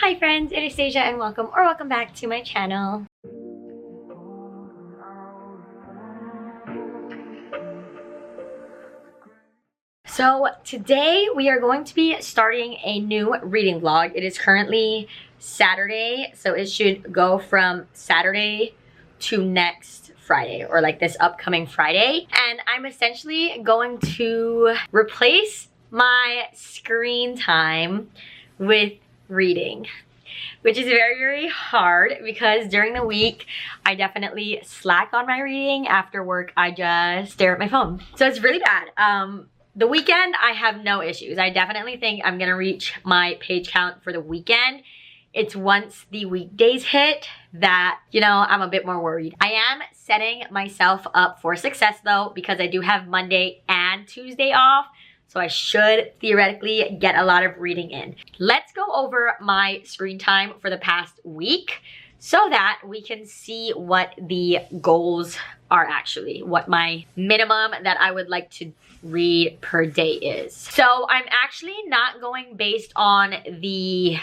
Hi friends, it is Deja and welcome back to my channel. So today we are going to be starting a new reading vlog. It is currently Saturday, so it should go from Saturday to next Friday, or like this upcoming Friday. And I'm essentially going to replace my screen time with reading, which is very hard because during the week I definitely slack on my reading. After work I just stare at my phone, so it's really bad. The weekend I have no issues. I definitely think I'm gonna reach my page count for the weekend. It's once the weekdays hit that, you know, I'm a bit more worried. I am setting myself up for success though, because I do have Monday and Tuesday off. So I should theoretically get a lot of reading in. Let's go over my screen time for the past week so that we can see what the goals are actually, what my minimum that I would like to read per day is. So I'm actually not going based on the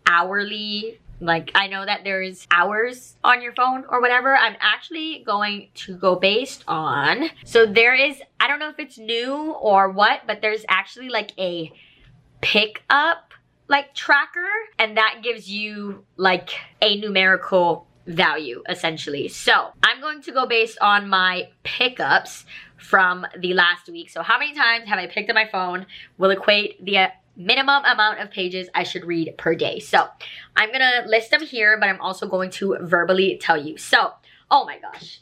hourly, like I know that there's hours on your phone or whatever. I'm actually going to go based on, so there is, I don't know if it's new or what, but there's actually like a pickup like tracker, and that gives you like a numerical value essentially. So I'm going to go based on my pickups from the last week. So how many times have I picked up my phone will equate the minimum amount of pages I should read per day. So I'm gonna list them here, but I'm also going to verbally tell you. So, oh my gosh.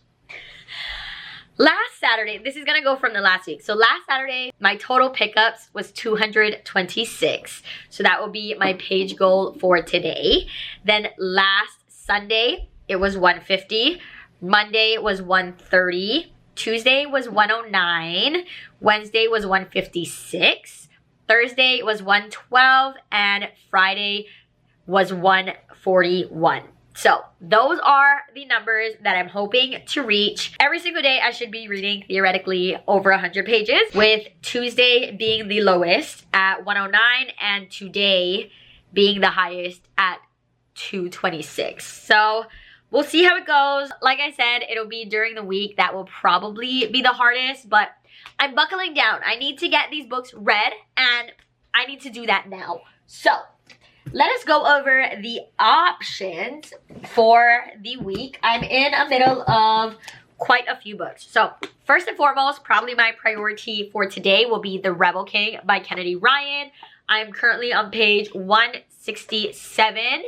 Last Saturday, this is gonna go from the last week. So last Saturday, my total pickups was 226. So that will be my page goal for today. Then last Sunday, it was 150. Monday was 130. Tuesday was 109. Wednesday was 156. Thursday was 112 and Friday was 141. So those are the numbers that I'm hoping to reach. Every single day I should be reading theoretically over 100 pages, with Tuesday being the lowest at 109 and today being the highest at 226. So we'll see how it goes. Like I said, it'll be during the week that will probably be the hardest, but I'm buckling down. I need to get these books read, and I need to do that now. So let us go over the options for the week. I'm in the middle of quite a few books. So first and foremost, probably my priority for today will be The Rebel King by Kennedy Ryan. I'm currently on page 167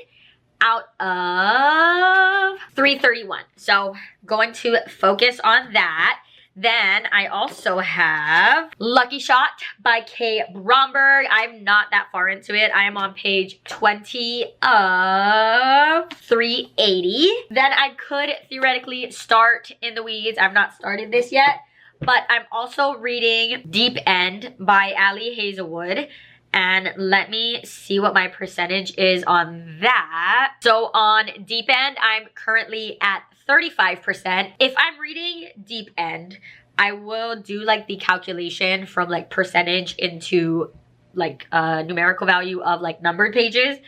out of 331. So going to focus on that. Then I also have Lucky Shot by K. Bromberg. I'm not that far into it. I am on page 20 of 380. Then I could theoretically start In the Weeds. I've not started this yet, but I'm also reading Deep End by Ali Hazelwood. And let me see what my percentage is on that. So on Deep End, I'm currently at 35%. If I'm reading Deep End, I will do like the calculation from like percentage into like a numerical value of like numbered pages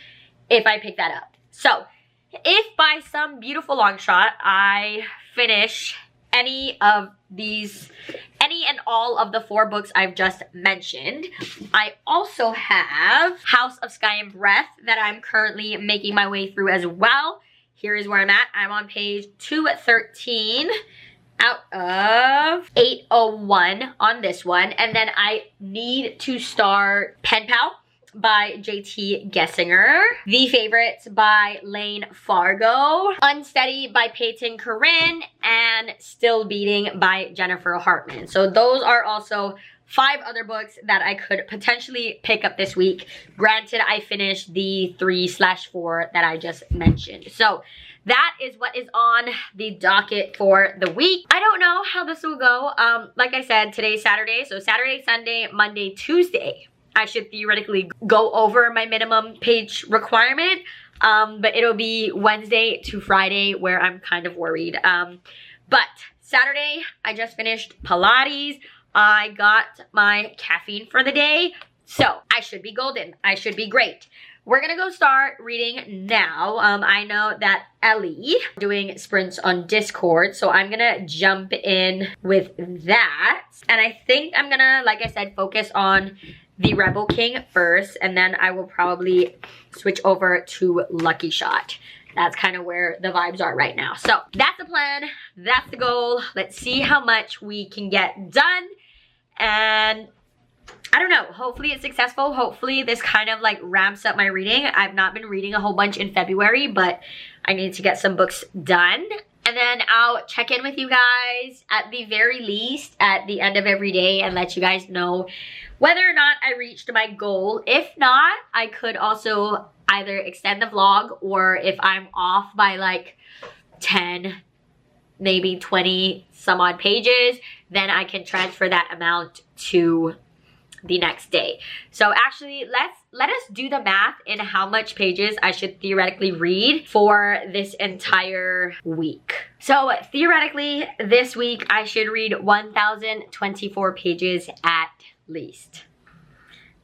if I pick that up. So if by some beautiful long shot I finish any and all of the 4 books I've just mentioned, I also have House of Sky and Breath that I'm currently making my way through as well. Here is where I'm at. I'm on page 213 out of 801 on this one. And then I need to start Pen Pal by JT Gessinger, The Favorites by Lane Fargo, Unsteady by Peyton Corinne, and Still Beating by Jennifer Hartman. So those are also 5 other books that I could potentially pick up this week. Granted, I finished the 3/4 that I just mentioned. So that is what is on the docket for the week. I don't know how this will go. Like I said, today's Saturday. So Saturday, Sunday, Monday, Tuesday, I should theoretically go over my minimum page requirement. But it'll be Wednesday to Friday where I'm kind of worried. But Saturday, I just finished Pilates. I got my caffeine for the day, so I should be golden. I should be great. we're gonna go start reading now. I know that Ellie doing sprints on Discord, so I'm gonna jump in with that. And I think I'm gonna, like I said, focus on the Rebel King first, and then I will probably switch over to Lucky Shot. That's kind of where the vibes are right now. So that's the plan, that's the goal. Let's see how much we can get done. And I don't know, hopefully it's successful. Hopefully this kind of like ramps up my reading. I've not been reading a whole bunch in February, but I need to get some books done. And then I'll check in with you guys at the very least at the end of every day and let you guys know whether or not I reached my goal. If not, I could also either extend the vlog, or if I'm off by like 10, maybe 20 some odd pages, then I can transfer that amount to the next day. So actually, let us do the math in how much pages I should theoretically read for this entire week. So theoretically, this week I should read 1,024 pages at least.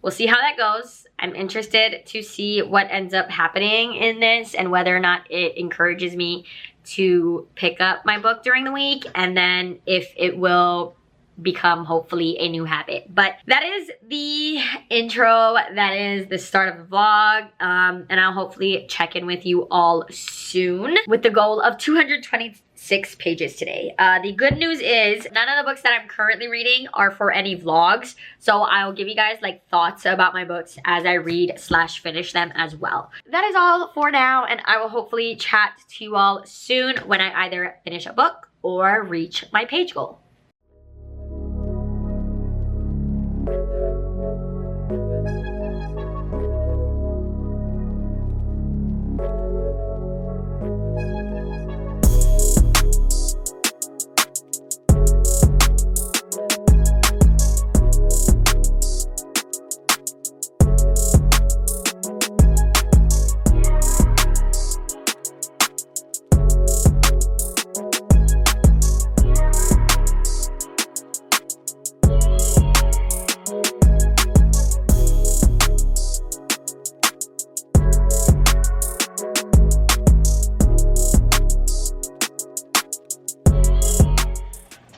We'll see how that goes. I'm interested to see what ends up happening in this and whether or not it encourages me to pick up my book during the week, and then if it will become hopefully a new habit. But that is the intro, that is the start of the vlog, and I'll hopefully check in with you all soon with the goal of 226 pages today. The good news is none of the books that I'm currently reading are for any vlogs, so I'll give you guys like thoughts about my books as I read / finish them as well. That is all for now, and I will hopefully chat to you all soon when I either finish a book or reach my page goal.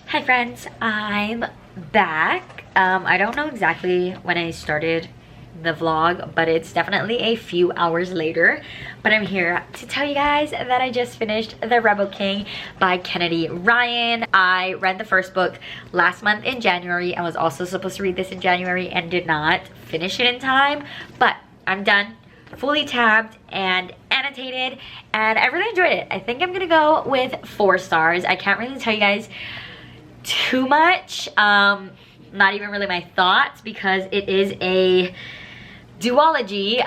Hi friends, I'm back. I don't know exactly when I started the vlog, but it's definitely a few hours later. But I'm here to tell you guys that I just finished The Rebel King by Kennedy Ryan. I read the first book last month in January. I was also supposed to read this in January and did not finish it in time, but I'm done, fully tabbed and annotated, and I really enjoyed it. I think I'm gonna go with 4 stars. I can't really tell you guys too much, not even really my thoughts, because it is a duology,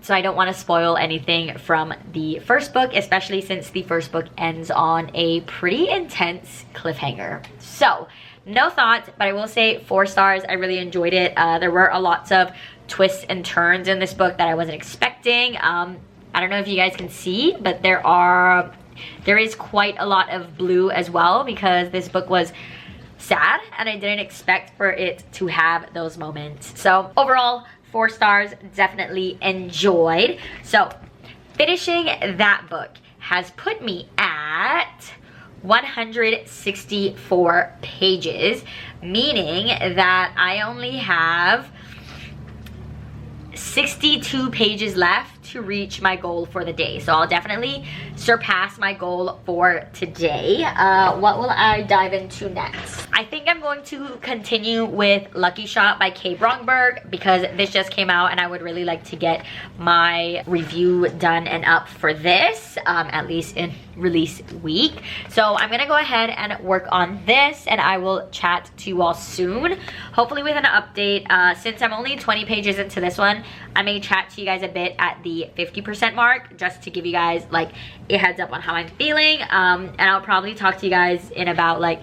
so I don't want to spoil anything from the first book, especially since the first book ends on a pretty intense cliffhanger. So no thoughts, but I will say 4 stars. I really enjoyed it. There were a lots of twists and turns in this book that I wasn't expecting. I don't know if you guys can see, but there is quite a lot of blue as well, because this book was sad and I didn't expect for it to have those moments. So overall, 4 stars, definitely enjoyed. So finishing that book has put me at 164 pages, meaning that I only have 62 pages left to reach my goal for the day. So I'll definitely surpass my goal for today. What will I dive into next? I think I'm going to continue with Lucky Shot by Kay Bromberg, because this just came out and I would really like to get my review done and up for this, at least in release week. So I'm gonna go ahead and work on this, and I will chat to you all soon, hopefully with an update. Since I'm only 20 pages into this one, I may chat to you guys a bit at the 50% mark, just to give you guys like a heads up on how I'm feeling, and I'll probably talk to you guys in about like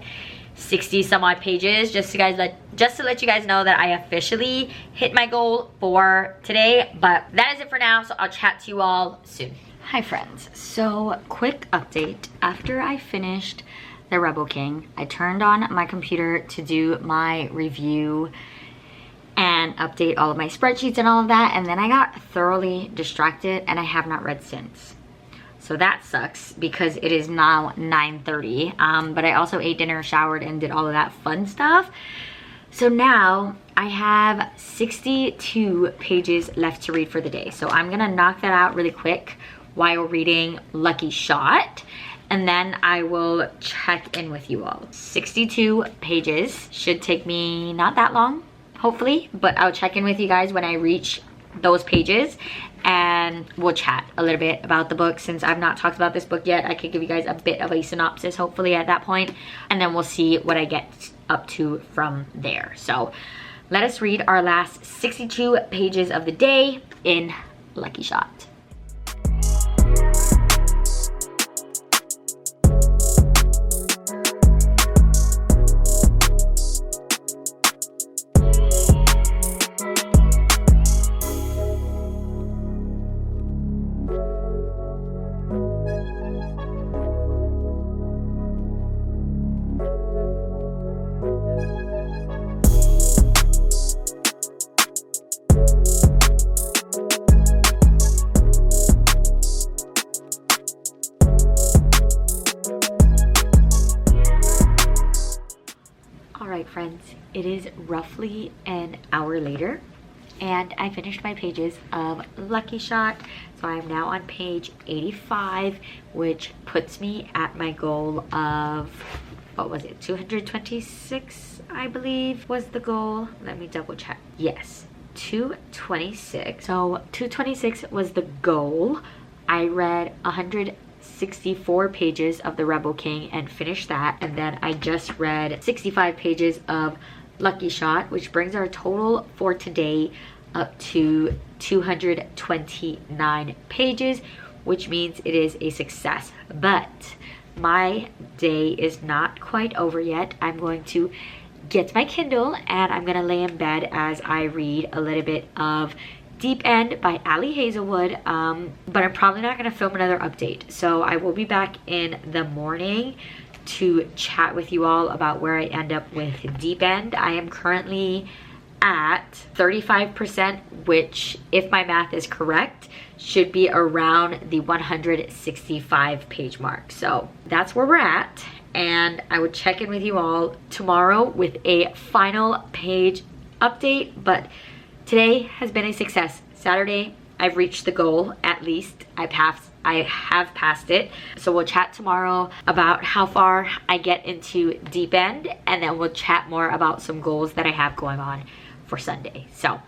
60 some odd pages, just to let you guys know that I officially hit my goal for today. But that is it for now, so I'll chat to you all soon. Hi friends, so quick update. After I finished The Rebel King, I turned on my computer to do my review, and update all of my spreadsheets and all of that. And then I got thoroughly distracted and I have not read since. So that sucks because it is now 9:30. But I also ate dinner, showered, and did all of that fun stuff. So now I have 62 pages left to read for the day. So I'm gonna knock that out really quick while reading Lucky Shot. And then I will check in with you all. 62 pages should take me not that long, hopefully, but I'll check in with you guys when I reach those pages and we'll chat a little bit about the book. Since I've not talked about this book yet, I could give you guys a bit of a synopsis hopefully at that point, and then we'll see what I get up to from there. So let us read our last 62 pages of the day in Lucky Shot. Alright friends, it is roughly an hour later and I finished my pages of Lucky Shot. So I am now on page 85, which puts me at my goal of, what was it, 226 I believe was the goal. Let me double check. Yes, 226. So 226 was the goal. I read 164 pages of The Rebel King and finished that, and then I just read 65 pages of Lucky Shot, which brings our total for today up to 229 pages, which means it is a success. But my day is not quite over yet. I'm going to get my Kindle and I'm gonna lay in bed as I read a little bit of Deep End by Ali Hazelwood, but I'm probably not going to film another update. So I will be back in the morning to chat with you all about where I end up with Deep End. I am currently at 35%, which, if my math is correct, should be around the 165 page mark. So that's where we're at, and I would check in with you all tomorrow with a final page update. But today has been a success. Saturday, I've reached the goal, at least. I have passed it. So we'll chat tomorrow about how far I get into Deep End, and then we'll chat more about some goals that I have going on for Sunday. So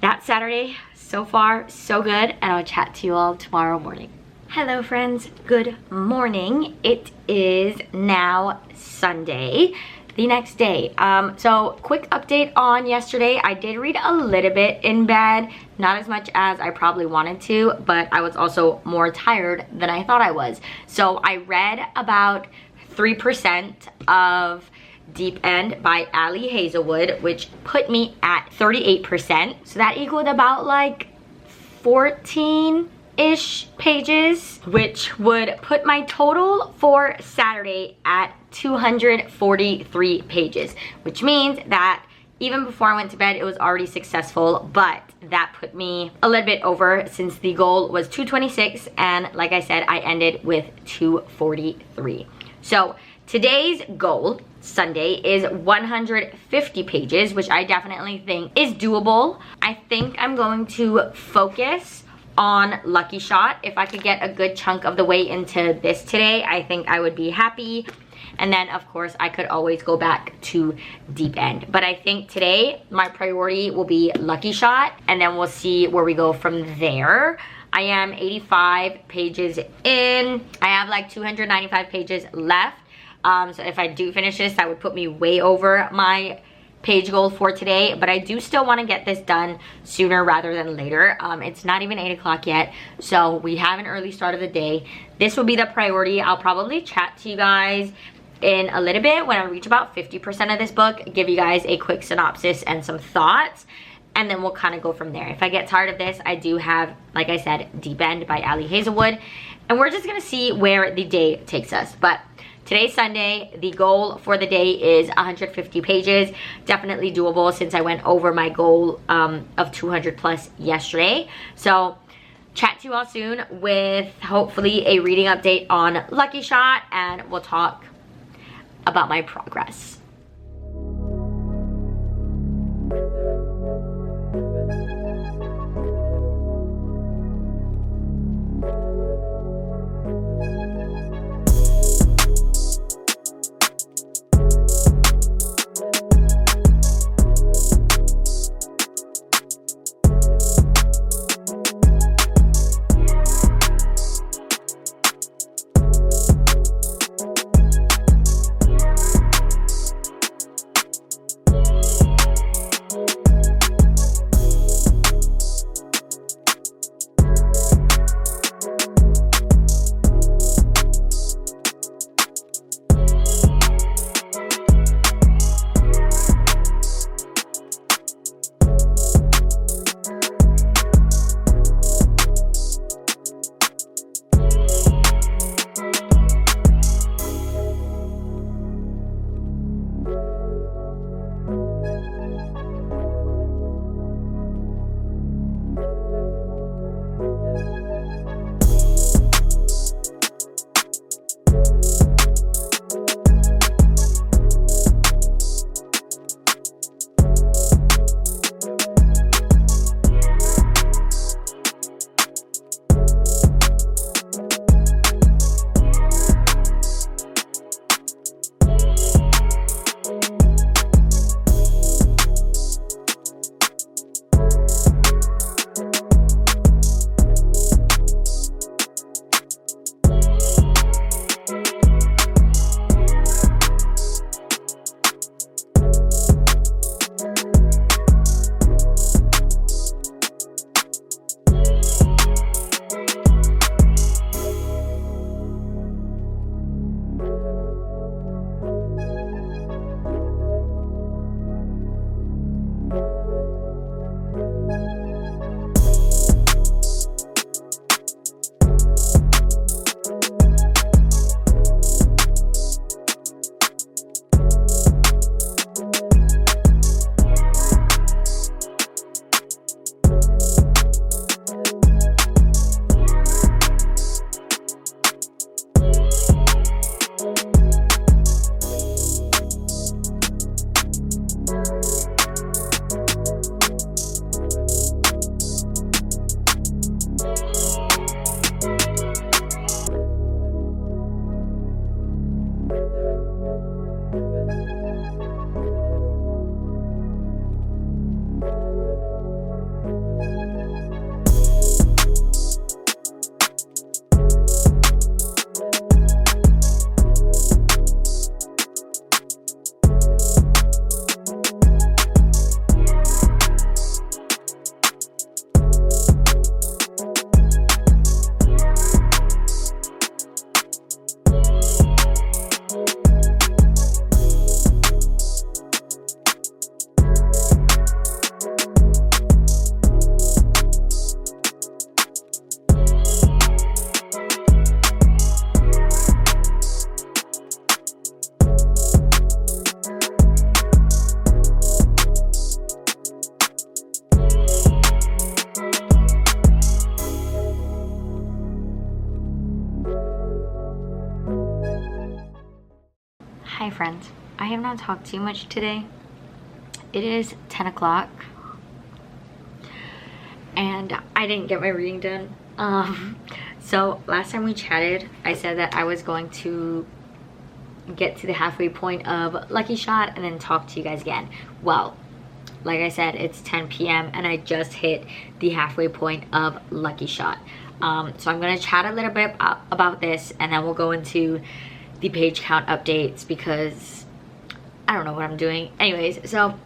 that's Saturday. So far, so good, and I'll chat to you all tomorrow morning. Hello friends, good morning. It is now Sunday, the next day. So quick update on yesterday. I did read a little bit in bed, not as much as I probably wanted to, but I was also more tired than I thought I was. So I read about 3% of Deep End by Ali Hazelwood, which put me at 38%. So that equaled about like 14-ish pages, which would put my total for Saturday at 243 pages, which means that even before I went to bed, it was already successful, but that put me a little bit over since the goal was 226, and like I said, I ended with 243. So today's goal, Sunday, is 150 pages, which I definitely think is doable. I think I'm going to focus on Lucky Shot. If I could get a good chunk of the way into this today, I think I would be happy. And then of course I could always go back to Deep End. But I think today my priority will be Lucky Shot, and then we'll see where we go from there. I am 85 pages in. I have like 295 pages left. So if I do finish this, that would put me way over my page goal for today, but I do still want to get this done sooner rather than later. It's not even 8 o'clock yet, so we have an early start of the day. This will be the priority. I'll probably chat to you guys in a little bit when I reach about 50% of this book, give you guys a quick synopsis and some thoughts. and then we'll kind of go from there. If I get tired of this, I do have, like I said, Deep End by Ali Hazelwood, and we're just gonna see where the day takes us. But today's Sunday. The goal for the day is 150 pages. Definitely doable since I went over my goal of 200 plus yesterday. So chat to you all soon with hopefully a reading update on Lucky Shot, and we'll talk about my progress. Hi friends, I have not talked too much today. It is 10 o'clock and I didn't get my reading done. So last time we chatted, I said that I was going to get to the halfway point of Lucky Shot and then talk to you guys again. Well, like I said, it's 10 p.m. and I just hit the halfway point of Lucky Shot. So I'm gonna chat a little bit about this and then we'll go into the page count updates because I don't know what I'm doing. Anyways, so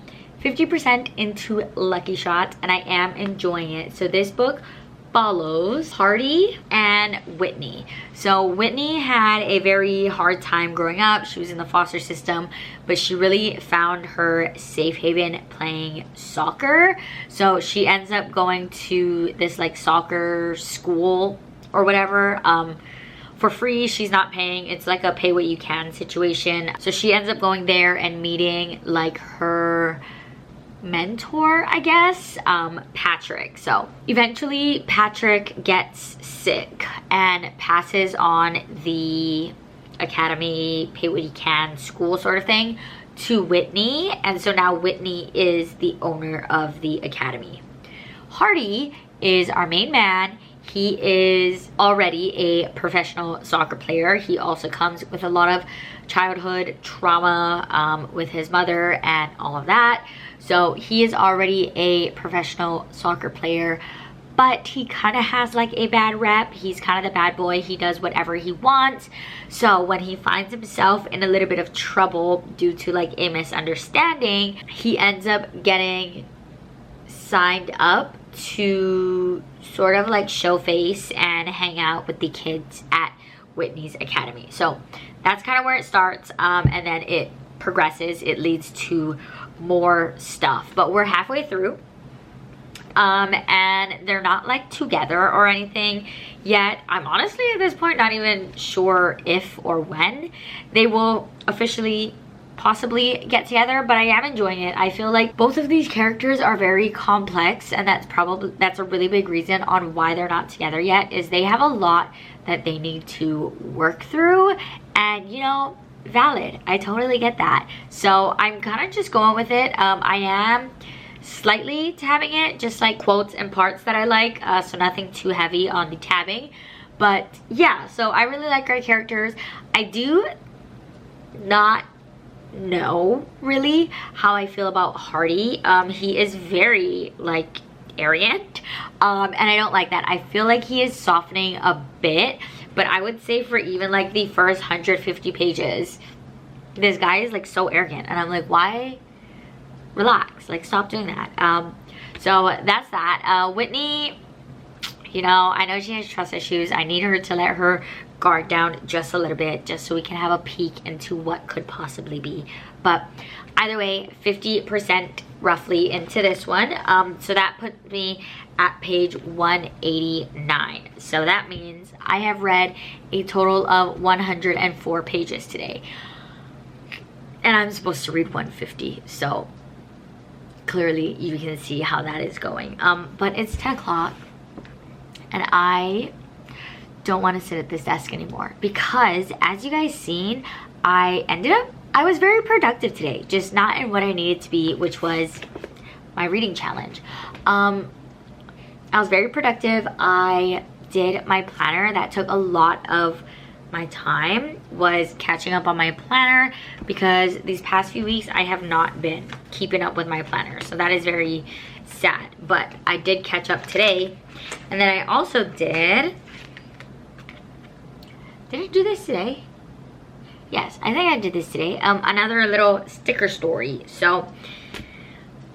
50% into Lucky Shot and I am enjoying it. So this book follows Hardy and Whitney. So Whitney had a very hard time growing up. She was in the foster system, but she really found her safe haven playing soccer. So she ends up going to this like soccer school or whatever for free. She's not paying. It's like a pay what you can situation. So she ends up going there and meeting like her mentor, I guess, Patrick. So eventually Patrick gets sick and passes on the academy pay what he can school sort of thing to Whitney, and so now Whitney is the owner of the academy. Hardy is our main man. He is already a professional soccer player. He also comes with a lot of childhood trauma with his mother and all of that. So he is already a professional soccer player, but he kind of has like a bad rep. He's kind of the bad boy. He does whatever he wants. So when he finds himself in a little bit of trouble due to like a misunderstanding, he ends up getting signed up to sort of like show face and hang out with the kids at Whitney's academy. So that's kind of where it starts, and then it progresses. It leads to more stuff, but we're halfway through, and they're not like together or anything yet. I'm honestly at this point not even sure if or when they will officially possibly get together, but I am enjoying it. I feel like both of these characters are very complex, and that's a really big reason on why they're not together yet, is they have a lot that they need to work through, and you know, valid. I totally get that. So I'm kind of just going with it. I am slightly tabbing it, just like quotes and parts that I like, so nothing too heavy on the tabbing. But yeah, so I really like our characters. I do not know really how I feel about Hardy. He is very like arrogant, and I don't like that. I feel like he is softening a bit, but I would say for even like the first 150 pages, this guy is like so arrogant, and I'm like, why? Relax, like stop doing that. So that's that. Whitney, you know, I know she has trust issues. I need her to let her guard down just a little bit, just so we can have a peek into what could possibly be. But either way, 50% roughly into this one. So that puts me at page 189. So that means I have read a total of 104 pages today, and I'm supposed to read 150. So clearly you can see how that is going. But it's 10 o'clock and I don't want to sit at this desk anymore, because as you guys seen, I was very productive today, just not in what I needed to be, which was my reading challenge. I was very productive. I did my planner. That took a lot of my time, was catching up on my planner, because these past few weeks I have not been keeping up with my planner, so that is very sad. But I did catch up today, and then I also did I do this today? Yes, I think I did this today. Another little sticker story. So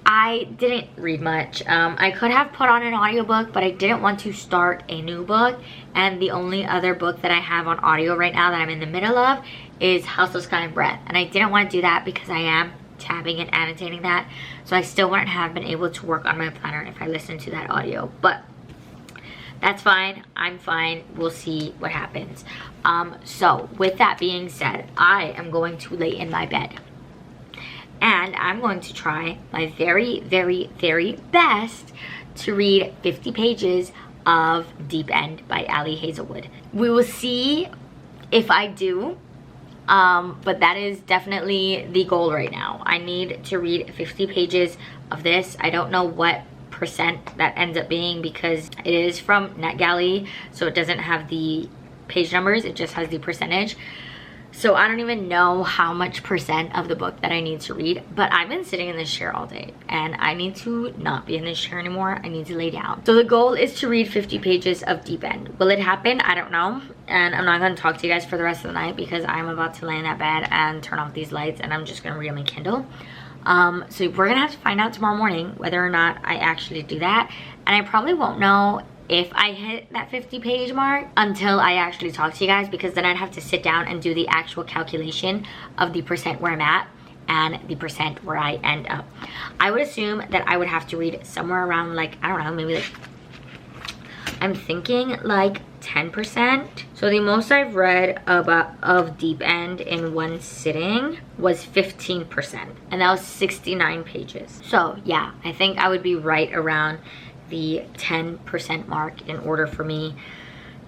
I didn't read much. I could have put on an audiobook, but I didn't want to start a new book. And the only other book that I have on audio right now that I'm in the middle of is House of Sky and Breath. And I didn't want to do that because I am tabbing and annotating that. So I still wouldn't have been able to work on my planner if I listened to that audio. But that's fine. I'm fine. We'll see what happens. So with that being said, I am going to lay in my bed, and I'm going to try my very, very, very best to read 50 pages of Deep End by Ali Hazelwood. We will see if I do, but that is definitely the goal right now. I need to read 50 pages of this. I don't know what percent that ends up being, because it is from NetGalley, so it doesn't have the page numbers, it just has the percentage. So I don't even know how much percent of the book that I need to read, but I've been sitting in this chair all day and I need to not be in this chair anymore. I need to lay down. So the goal is to read 50 pages of Deep End. Will it happen? I don't know. And I'm not going to talk to you guys for the rest of the night, because I'm about to lay in that bed and turn off these lights, and I'm just going to read on my Kindle. So we're gonna have to find out tomorrow morning whether or not I actually do that, and I probably won't know if I hit that 50-page mark until I actually talk to you guys, because then I'd have to sit down and do the actual calculation of the percent where I'm at and the percent where I end up. I would assume that I would have to read somewhere around, like, I don't know, maybe like, I'm thinking like 10%. So the most I've read of Deep End in one sitting was 15%, and that was 69 pages. So yeah, I think I would be right around the 10% mark in order for me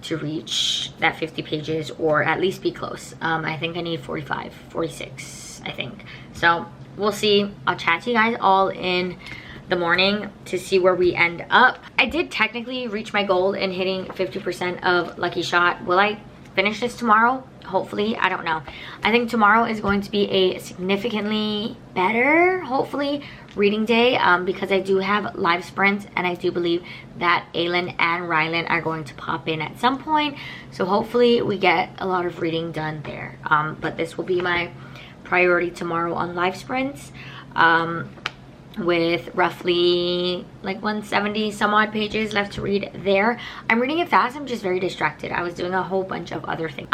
to reach that 50 pages, or at least be close. I think I need 45, 46, I think. So we'll see. I'll chat to you guys all in the morning to see where we end up. I did technically reach my goal in hitting 50% of Lucky Shot. Will I finish this tomorrow? Hopefully, I don't know. I think tomorrow is going to be a significantly better, hopefully, reading day, because I do have live sprints, and I do believe that Aylin and Rylan are going to pop in at some point. So hopefully we get a lot of reading done there. But this will be my priority tomorrow on live sprints. With roughly like 170 some odd pages left to read there. I'm reading it fast, I'm just very distracted. I was doing a whole bunch of other things.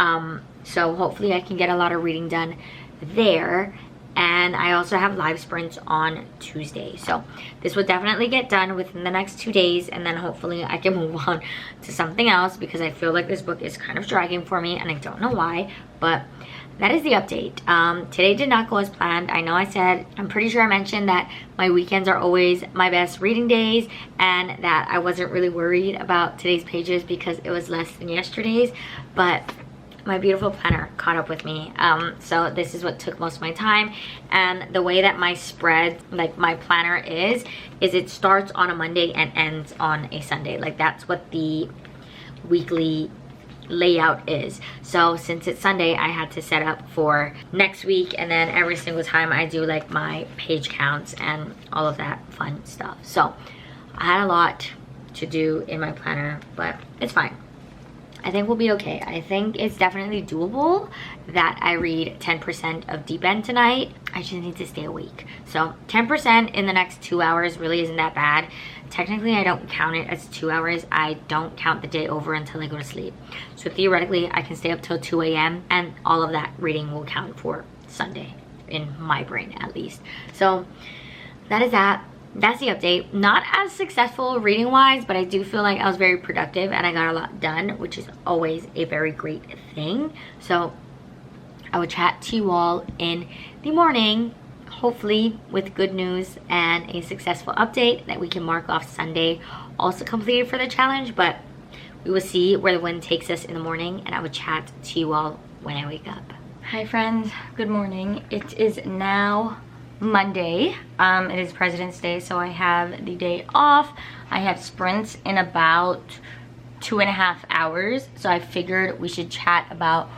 So hopefully I can get a lot of reading done there. And I also have live sprints on Tuesday. So this will definitely get done within the next 2 days, and then hopefully I can move on to something else, because I feel like this book is kind of dragging for me and I don't know why, but that is the update. Today did not go as planned. I know I said, I'm pretty sure I mentioned that my weekends are always my best reading days, and that I wasn't really worried about today's pages because it was less than yesterday's, but my beautiful planner caught up with me. So this is what took most of my time. And the way that my spread, like my planner is it starts on a Monday and ends on a Sunday. Like that's what the weekly layout is. So since it's Sunday, I had to set up for next week, and then every single time I do like my page counts and all of that fun stuff. So I had a lot to do in my planner, but it's fine. I think we'll be okay. I think it's definitely doable that I read 10% of Deep End tonight. I just need to stay awake. So 10% in the next 2 hours really isn't that bad. Technically, I don't count it as 2 hours. I don't count the day over until I go to sleep. So theoretically, I can stay up till 2 a.m. and all of that reading will count for Sunday, in my brain at least. So that is that. That's the update. Not as successful reading wise, but I do feel like I was very productive and I got a lot done, which is always a very great thing. So I will chat to you all in the morning, hopefully with good news and a successful update that we can mark off Sunday also completed for the challenge. But we will see where the wind takes us in the morning, and I will chat to you all when I wake up. Hi friends, good morning. It is now Monday. It is President's Day, so I have the day off. I have sprints in about 2.5 hours, so I figured we should chat about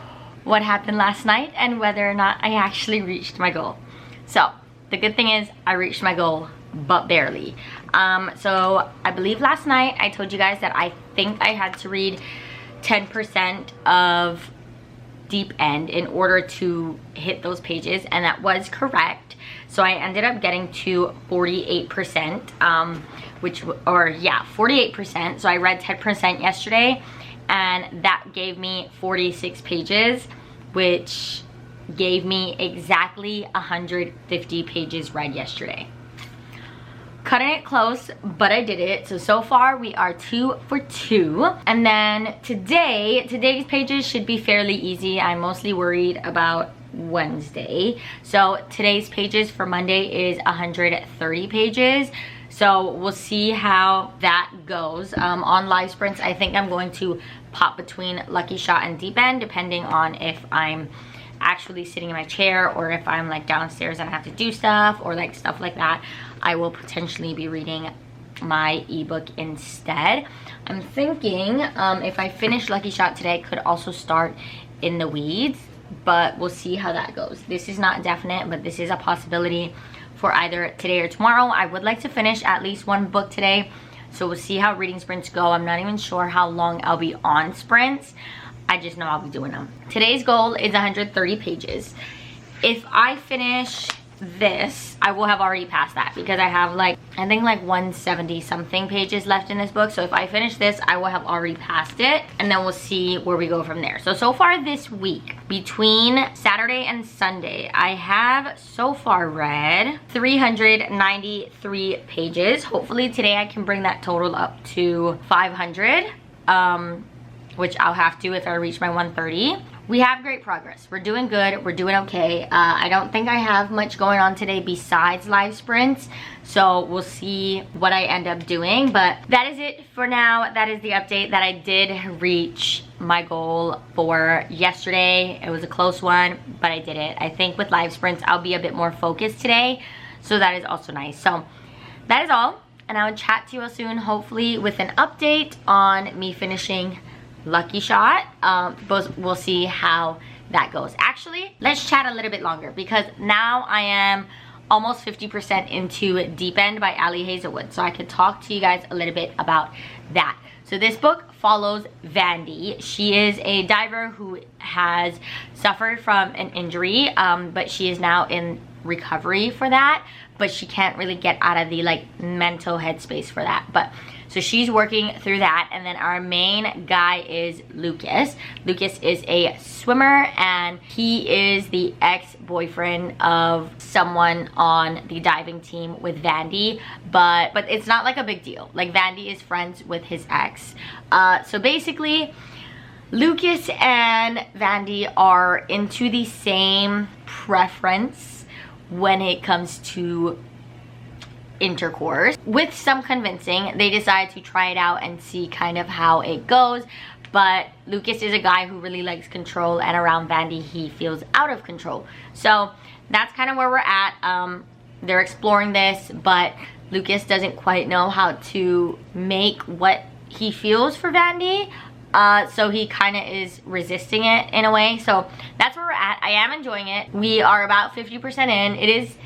what happened last night and whether or not I actually reached my goal. So the good thing is I reached my goal, but barely. So I believe last night I told you guys that I think I had to read 10% of Deep End in order to hit those pages, and that was correct. So I ended up getting to 48%, 48%. So I read 10% yesterday, and that gave me 46 pages, which gave me exactly 150 pages read yesterday. Cutting it close, but I did it. So far we are 2 for 2. And then today's pages should be fairly easy. I'm mostly worried about Wednesday. So today's pages for Monday is 130 pages. So we'll see how that goes. On live sprints, I think I'm going to pop between Lucky Shot and Deep End, depending on if I'm actually sitting in my chair or if I'm like downstairs and I have to do stuff or like stuff like that. I will potentially be reading my ebook instead. I'm thinking if I finish Lucky Shot today, I could also start In the Weeds, but we'll see how that goes. This is not definite, but this is a possibility for either today or tomorrow. I would like to finish at least one book today, so we'll see how reading sprints go. I'm not even sure how long I'll be on sprints. I just know I'll be doing them. Today's goal is 130 pages. If I finish this, I will have already passed that because I have like, I think like 170 something pages left in this book. So if I finish this, I will have already passed it, and then we'll see where we go from there. So far this week, between Saturday and Sunday, I have so far read 393 pages. Hopefully today I can bring that total up to 500, which I'll have to if I reach my 130. We have great progress. We're doing good. We're doing okay. I don't think I have much going on today besides live sprints. So we'll see what I end up doing. But that is it for now. That is the update that I did reach my goal for yesterday. It was a close one, but I did it. I think with live sprints, I'll be a bit more focused today. So that is also nice. So that is all. And I will chat to you all soon, hopefully with an update on me finishing Lucky Shot. We'll see how that goes. Actually, let's chat a little bit longer because now I am almost 50% into Deep End by Ali Hazelwood, so I could talk to you guys a little bit about that. So this book follows Vandy. She is a diver who has suffered from an injury, but she is now in recovery for that, but she can't really get out of the like mental headspace for that. But so she's working through that, and then our main guy is Lucas. Lucas is a swimmer, and he is the ex-boyfriend of someone on the diving team with Vandy, but it's not like a big deal. Like Vandy is friends with his ex. So basically, Lucas and Vandy are into the same preference when it comes to intercourse. With some convincing, they decide to try it out and see kind of how it goes. But Lucas is a guy who really likes control, and around Vandy he feels out of control. So that's kind of where we're at. They're exploring this, but Lucas doesn't quite know how to make what he feels for Vandy. So he kind of is resisting it in a way. So that's where we're at. I am enjoying it. We are about 50% in. It is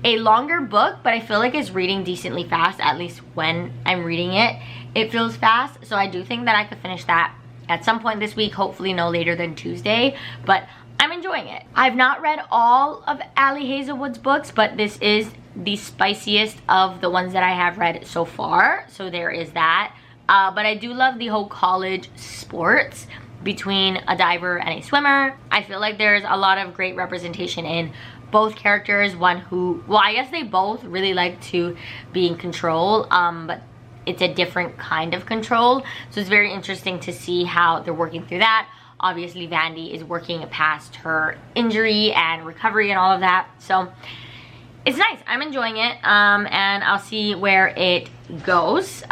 a longer book, but I feel like it's reading decently fast. At least when I'm reading it, it feels fast. So I do think that I could finish that at some point this week, hopefully no later than Tuesday, but I'm enjoying it. I've not read all of Ali Hazelwood's books, but this is the spiciest of the ones that I have read so far. So there is that. But I do love the whole college sports between a diver and a swimmer. I feel like there's a lot of great representation in both characters. One who, well, I guess they both really like to be in control, but it's a different kind of control. So it's very interesting to see how they're working through that. Obviously, Vandy is working past her injury and recovery and all of that. So it's nice. I'm enjoying it, and I'll see where it goes.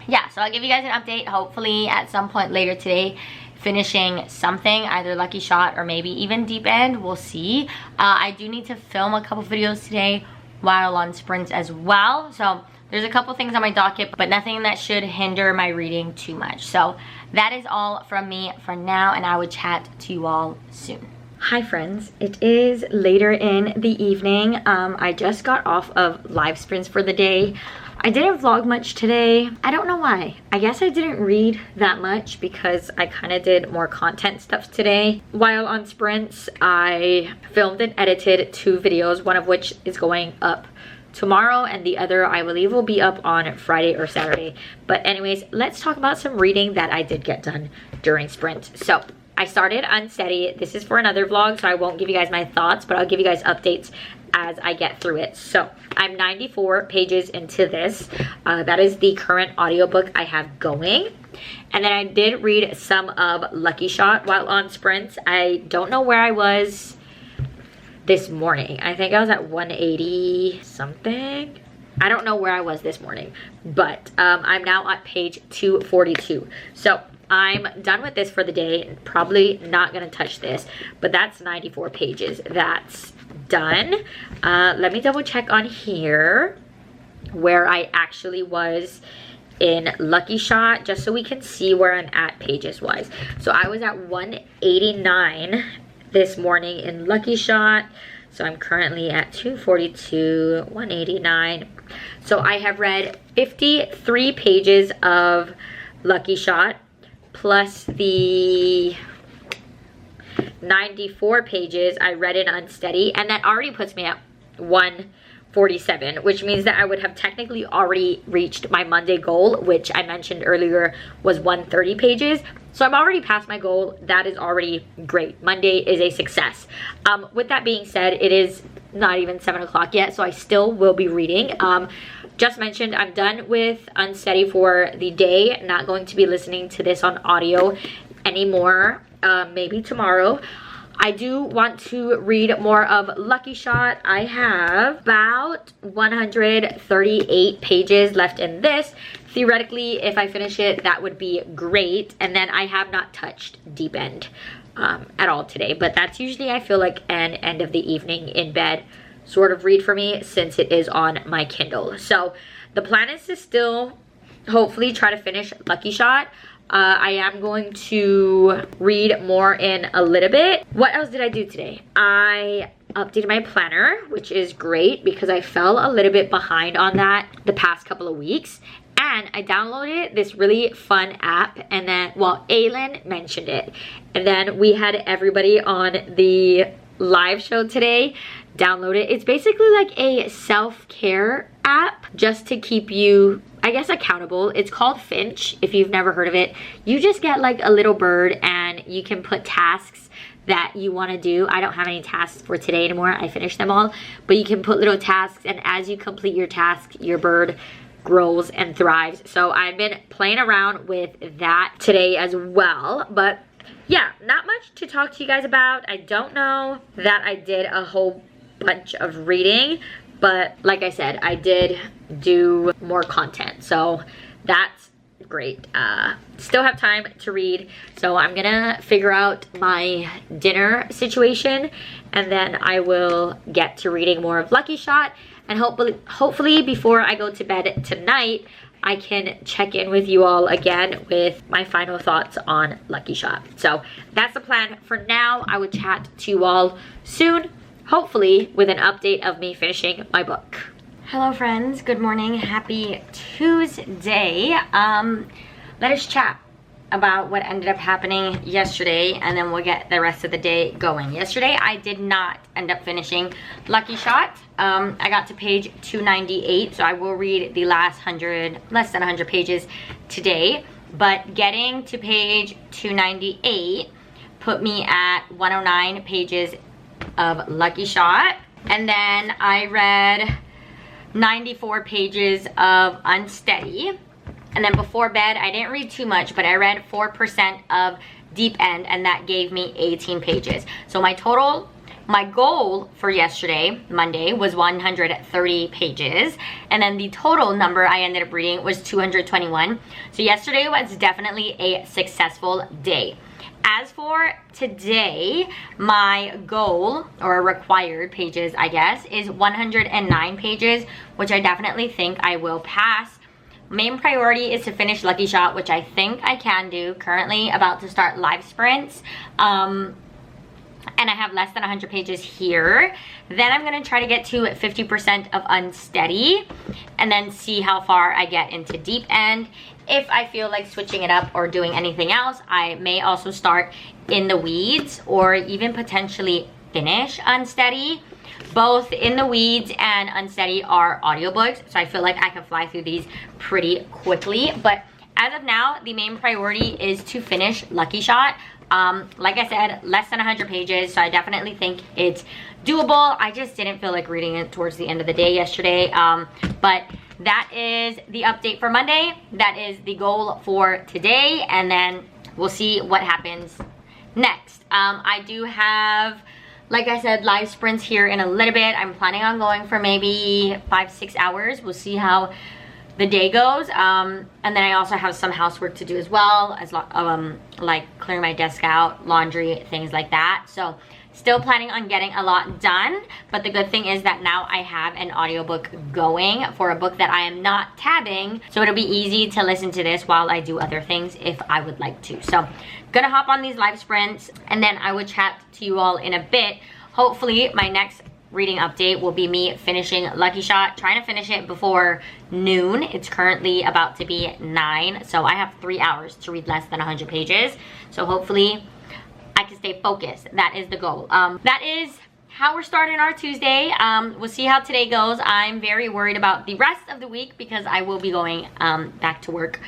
Yeah, so I'll give you guys an update, hopefully at some point later today, finishing something, either Lucky Shot or maybe even Deep End. We'll see. I do need to film a couple videos today while on sprints as well. So there's a couple things on my docket, but nothing that should hinder my reading too much. So that is all from me for now, and I will chat to you all soon. Hi friends, it is later in the evening. I just got off of live sprints for the day. I didn't vlog much today. I don't know why. I guess I didn't read that much because I kind of did more content stuff today. While on sprints, I filmed and edited 2 videos, one of which is going up tomorrow and the other I believe will be up on Friday or Saturday. But anyways, let's talk about some reading that I did get done during sprint. So I started Unsteady. This is for another vlog, so I won't give you guys my thoughts, but I'll give you guys updates as I get through it. So I'm 94 pages into this. That is the current audiobook I have going. And then I did read some of Lucky Shot while on sprints. I don't know where I was this morning. I think I was at 180 something. I don't know where I was this morning, but I'm now at page 242. So I'm done with this for the day. Probably not gonna touch this, but that's 94 pages. That's done. Let me double check on here where I actually was in Lucky Shot, just so we can see where I'm at pages wise. So I was at 189 this morning in Lucky Shot. So I'm currently at 242, 189. So I have read 53 pages of Lucky Shot, plus the 94 pages. I read it unsteady, and that already puts me at 147, which means that I would have technically already reached my Monday goal, which I mentioned earlier was 130 pages. So I'm already past my goal. That is already great. Monday is a success. With that being said, it is not even 7 o'clock yet, so I still will be reading. Just mentioned, I'm done with Unsteady for the day. Not going to be listening to this on audio anymore. Maybe tomorrow. I do want to read more of Lucky Shot. I have about 138 pages left in this. Theoretically, if I finish it, that would be great. And then I have not touched Deep End at all today. But that's usually, I feel like, an end of the evening in bed sort of read for me, since it is on my Kindle. So the plan is to still hopefully try to finish Lucky Shot. I am going to read more in a little bit. What else did I do today? I updated my planner, which is great because I fell a little bit behind on that the past couple of weeks. And I downloaded this really fun app, and then, well, Aylin mentioned it. And then we had everybody on the live show today download it. It's basically like a self-care app just to keep you, I guess, accountable. It's called Finch, if you've never heard of it. You just get like a little bird and you can put tasks that you want to do. I don't have any tasks for today anymore. I finished them all. But you can put little tasks, and as you complete your task, your bird grows and thrives. So I've been playing around with that today as well. But yeah, not much to talk to you guys about. I don't know that I did a whole bunch of reading, but like I said, I did do more content, so that's great. Still have time to read, so I'm gonna figure out my dinner situation, and then I will get to reading more of Lucky Shot, and hopefully before I go to bed tonight, I can check in with you all again with my final thoughts on Lucky Shot. So that's the plan for now. I will chat to you all soon, hopefully with an update of me finishing my book. Hello friends, good morning, happy Tuesday. Let us chat about what ended up happening yesterday, and then we'll get the rest of the day going. Yesterday I did not end up finishing Lucky Shot. I got to page 298, so I will read the last less than 100 pages today, but getting to page 298 put me at 109 pages of Lucky Shot, and then I read 94 pages of Unsteady. And then before bed, I didn't read too much, but I read 4% of Deep End, and that gave me 18 pages. So my goal for yesterday, Monday, was 130 pages. And then the total number I ended up reading was 221. So yesterday was definitely a successful day. As for today, my goal, or required pages, I guess, is 109 pages, which I definitely think I will pass. Main priority is to finish Lucky Shot, which I think I can do. Currently about to start live sprints. And I have less than 100 pages here. Then I'm going to try to get to 50% of Unsteady, and then see how far I get into Deep End. If I feel like switching it up or doing anything else, I may also start In the Weeds, or even potentially finish Unsteady. Both In the Weeds and Unsteady are audiobooks, so I feel like I can fly through these pretty quickly. But as of now, the main priority is to finish Lucky Shot. Like I said, less than 100 pages, so I definitely think it's doable. I just didn't feel like reading it towards the end of the day yesterday. But that is the update for Monday. That is the goal for today, and then we'll see what happens next. I do have, like I said, live sprints here in a little bit. I'm planning on going for maybe 5-6 hours. We'll see how the day goes. And then I also have some housework to do as well, as like clearing my desk out, laundry, things like that. So still planning on getting a lot done, but the good thing is that now I have an audiobook going for a book that I am not tabbing, so it'll be easy to listen to this while I do other things if I would like to. So gonna hop on these live sprints, and then I will chat to you all in a bit. Hopefully my next reading update will be me finishing Lucky Shot, trying to finish it before noon. It's currently about to be 9, so I have 3 hours to read less than 100 pages. So hopefully I can stay focused. That is the goal. That is how we're starting our Tuesday. We'll see how today goes. I'm very worried about the rest of the week because I will be going back to work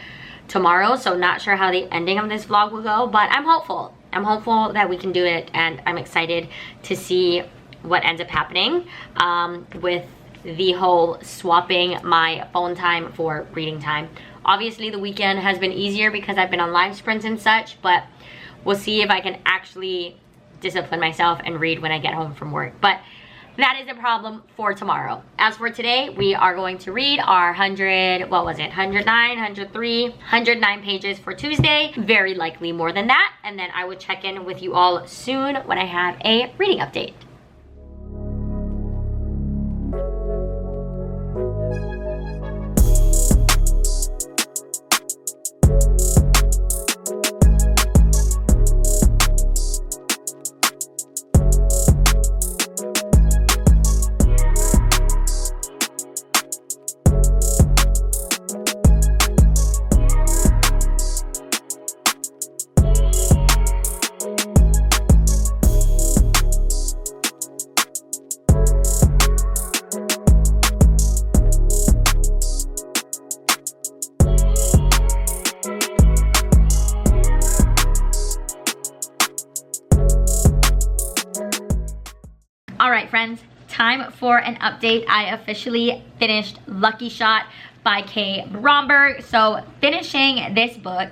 tomorrow, so not sure how the ending of this vlog will go, but I'm hopeful. I'm hopeful that we can do it, and I'm excited to see what ends up happening with the whole swapping my phone time for reading time. Obviously the weekend has been easier because I've been on live sprints and such, but we'll see if I can actually discipline myself and read when I get home from work. But that is a problem for tomorrow. As for today, we are going to read our 109 pages for Tuesday. Very likely more than that. And then I will check in with you all soon when I have a reading update. Alright friends, time for an update. I officially finished Lucky Shot by K. Bromberg. So finishing this book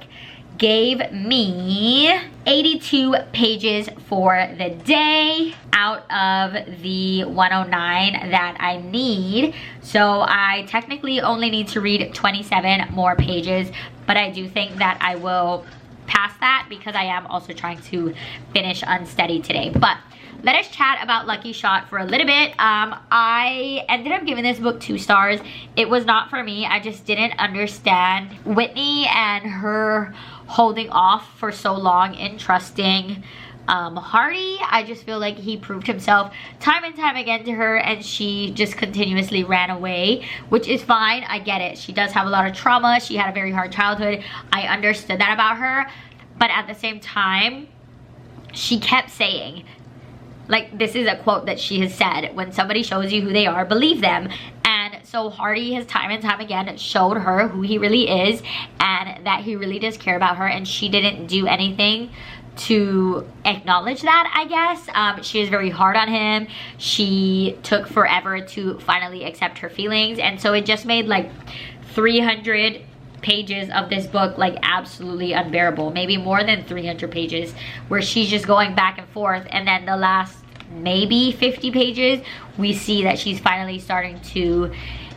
gave me 82 pages for the day out of the 109 that I need. So I technically only need to read 27 more pages, but I do think that I will pass that because I am also trying to finish Unsteady today. But let us chat about Lucky Shot for a little bit. I ended up giving this book 2 stars. It was not for me. I just didn't understand Whitney and her holding off for so long in trusting Hardy. I just feel like he proved himself time and time again to her, and she just continuously ran away, which is fine. I get it. She does have a lot of trauma. She had a very hard childhood. I understood that about her. But at the same time, she kept saying, like, this is a quote that she has said, when somebody shows you who they are, believe them. And so Hardy has time and time again showed her who he really is and that he really does care about her, and she didn't do anything to acknowledge that, I guess. She is very hard on him. She took forever to finally accept her feelings, and so it just made like 300 pages of this book like absolutely unbearable. Maybe more than 300 pages where she's just going back and forth, and then the last maybe 50 pages we see that she's finally starting to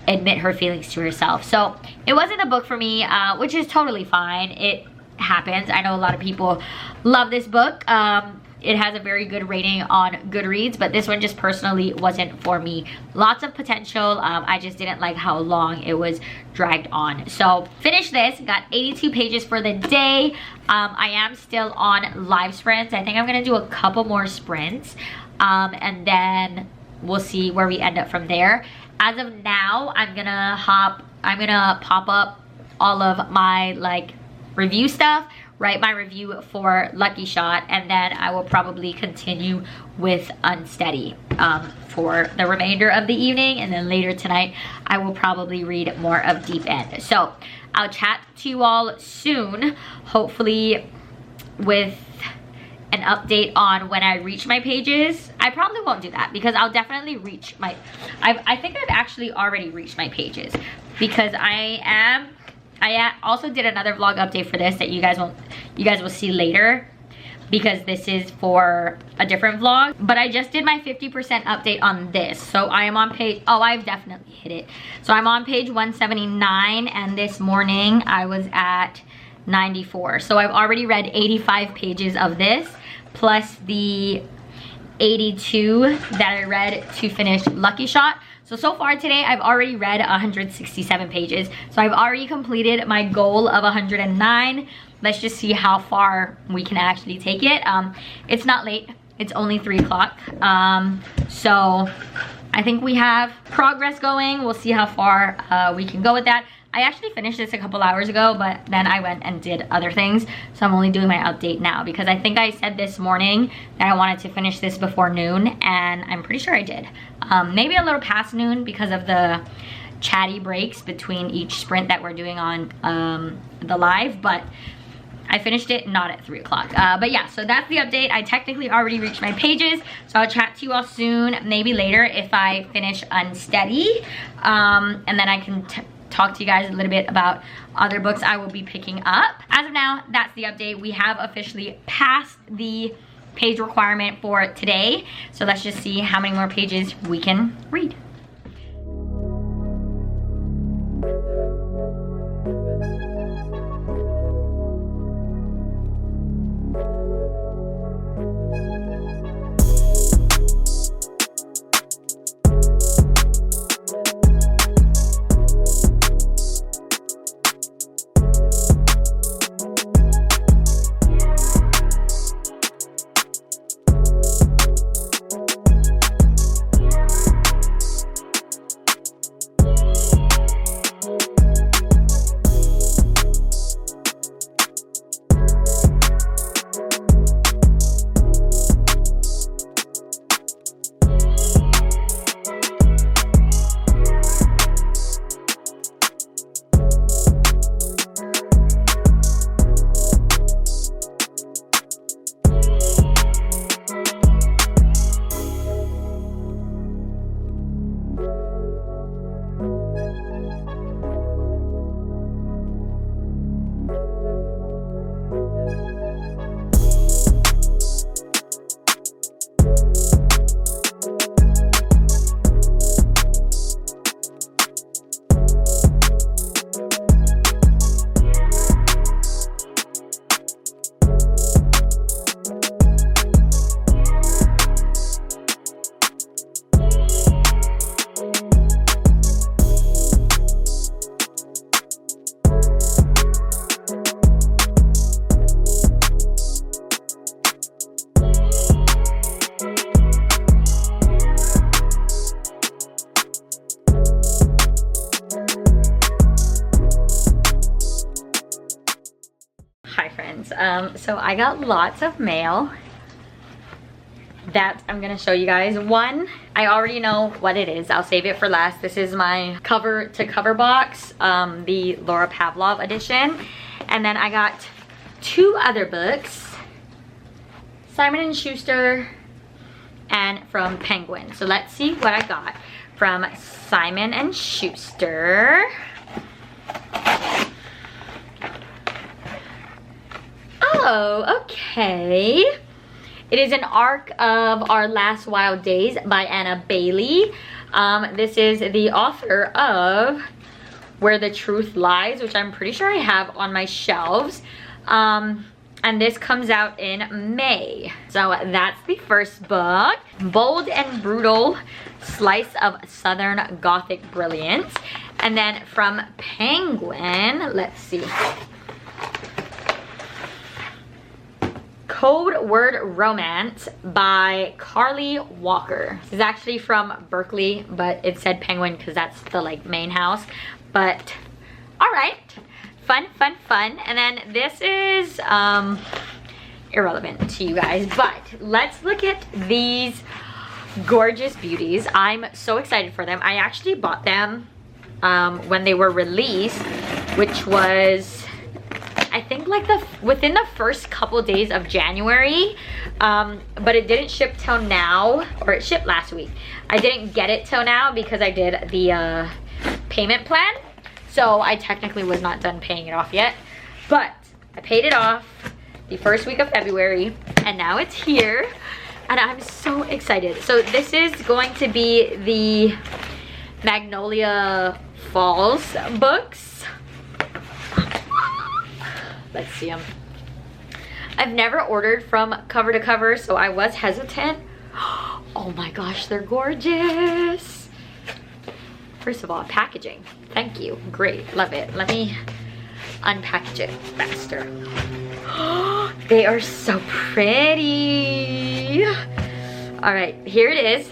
admit her feelings to herself. So it wasn't a book for me, which is totally fine. It happens. I know a lot of people love this book. It has a very good rating on Goodreads, but this one just personally wasn't for me. Lots of potential. I just didn't like how long it was dragged on. So finished this, got 82 pages for the day. I am still on live sprints. I think I'm gonna do a couple more sprints, and then we'll see where we end up from there. As of now, I'm gonna pop up all of my like review stuff, write my review for Lucky Shot, and then I will probably continue with Unsteady for the remainder of the evening, and then later tonight I will probably read more of Deep End. So I'll chat to you all soon, hopefully with an update on when I reach my pages. I probably won't do that because I'll definitely reach my, I think I've actually already reached my pages because I also did another vlog update for this that you guys will see later because this is for a different vlog. But I just did my 50% update on this. So I am on page, oh, I've definitely hit it. So I'm on page 179, and this morning I was at 94. So I've already read 85 pages of this, plus the 82 that I read to finish Lucky Shot. So far today, I've already read 167 pages. So I've already completed my goal of 109. Let's just see how far we can actually take it. It's not late. It's only 3 o'clock. So I think we have progress going. We'll see how far we can go with that. I actually finished this a couple hours ago, but then I went and did other things. So I'm only doing my update now because I think I said this morning that I wanted to finish this before noon, and I'm pretty sure I did. Maybe a little past noon because of the chatty breaks between each sprint that we're doing on the live, but I finished it not at 3 o'clock. But yeah, so that's the update. I technically already reached my pages, so I'll chat to you all soon, maybe later if I finish Unsteady. And then I can talk to you guys a little bit about other books I will be picking up. As of now, that's the update. We have officially passed the page requirement for today. So let's just see how many more pages we can read. So I got lots of mail that I'm gonna show you guys. One, I already know what it is. I'll save it for last. This is my cover to cover box, the Laura Pavlov edition. And then I got 2 other books, Simon & Schuster and from Penguin. So let's see what I got from Simon & Schuster. Oh, okay. It is an arc of Our Last Wild Days by Anna Bailey. This is the author of Where the Truth Lies, which I'm pretty sure I have on my shelves. And this comes out in May. So that's the first book. Bold and Brutal, Slice of Southern Gothic Brilliance. And then from Penguin, let's see. Code Word Romance by Carly Walker. This is actually from Berkeley, but it said Penguin because that's the like main house. But all right, fun, fun, fun. And then this is irrelevant to you guys, but let's look at these gorgeous beauties. I'm so excited for them. I actually bought them when they were released, which was I think like within the first couple days of January, but it didn't ship till now, or it shipped last week. I didn't get it till now because I did the payment plan, so I technically was not done paying it off yet, but I paid it off the first week of February, and now it's here, and I'm so excited. So this is going to be the Magnolia Falls books. Let's see them. I've never ordered from cover to cover, so I was hesitant. Oh my gosh, they're gorgeous. First of all, packaging. Thank you. Great. Love it. Let me unpackage it faster. They are so pretty. All right, here it is.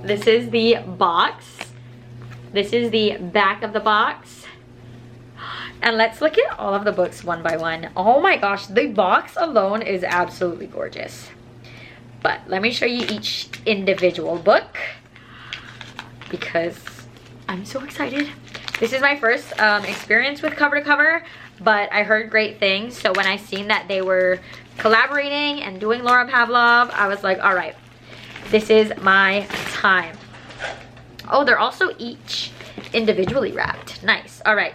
This is the box. This is the back of the box. And let's look at all of the books one by one. Oh my gosh, the box alone is absolutely gorgeous. But let me show you each individual book because I'm so excited. This is my first experience with cover to cover, but I heard great things. So when I seen that they were collaborating and doing Laura Pavlov, I was like, all right, this is my time. Oh, they're also each individually wrapped. Nice. All right.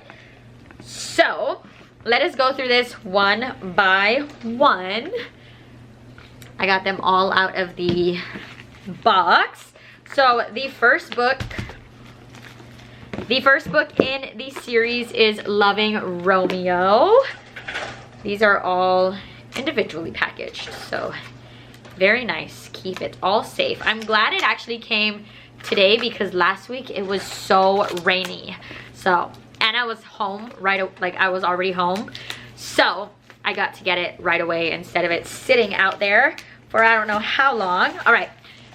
So let us go through this one by one. I got them all out of the box. So the first book in the series is Loving Romeo. These are all individually packaged, so very nice. Keep it all safe. I'm glad it actually came today because last week it was so rainy. So, and I was home I was already home. So I got to get it right away instead of it sitting out there for I don't know how long. All right,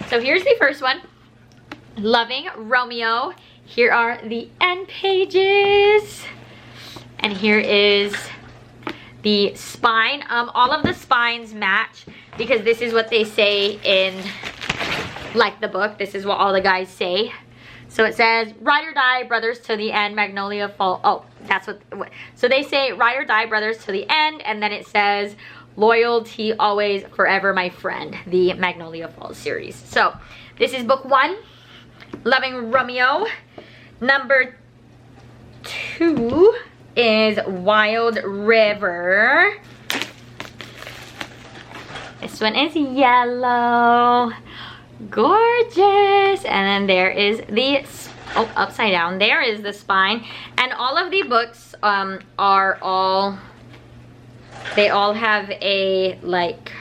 so here's the first one, Loving Romeo. Here are the end pages. And here is the spine. All of the spines match because this is what they say in like the book. This is what all the guys say. So it says ride or die, brothers to the end, Magnolia Fall. Oh, that's what. So they say ride or die, brothers to the end, and then it says loyalty always, forever, my friend. The Magnolia Falls series. So this is book 1, Loving Romeo. Number 2 is Wild River. This one is yellow. Gorgeous. And then there is the, oh, upside down. There is the spine. And all of the books they all have a like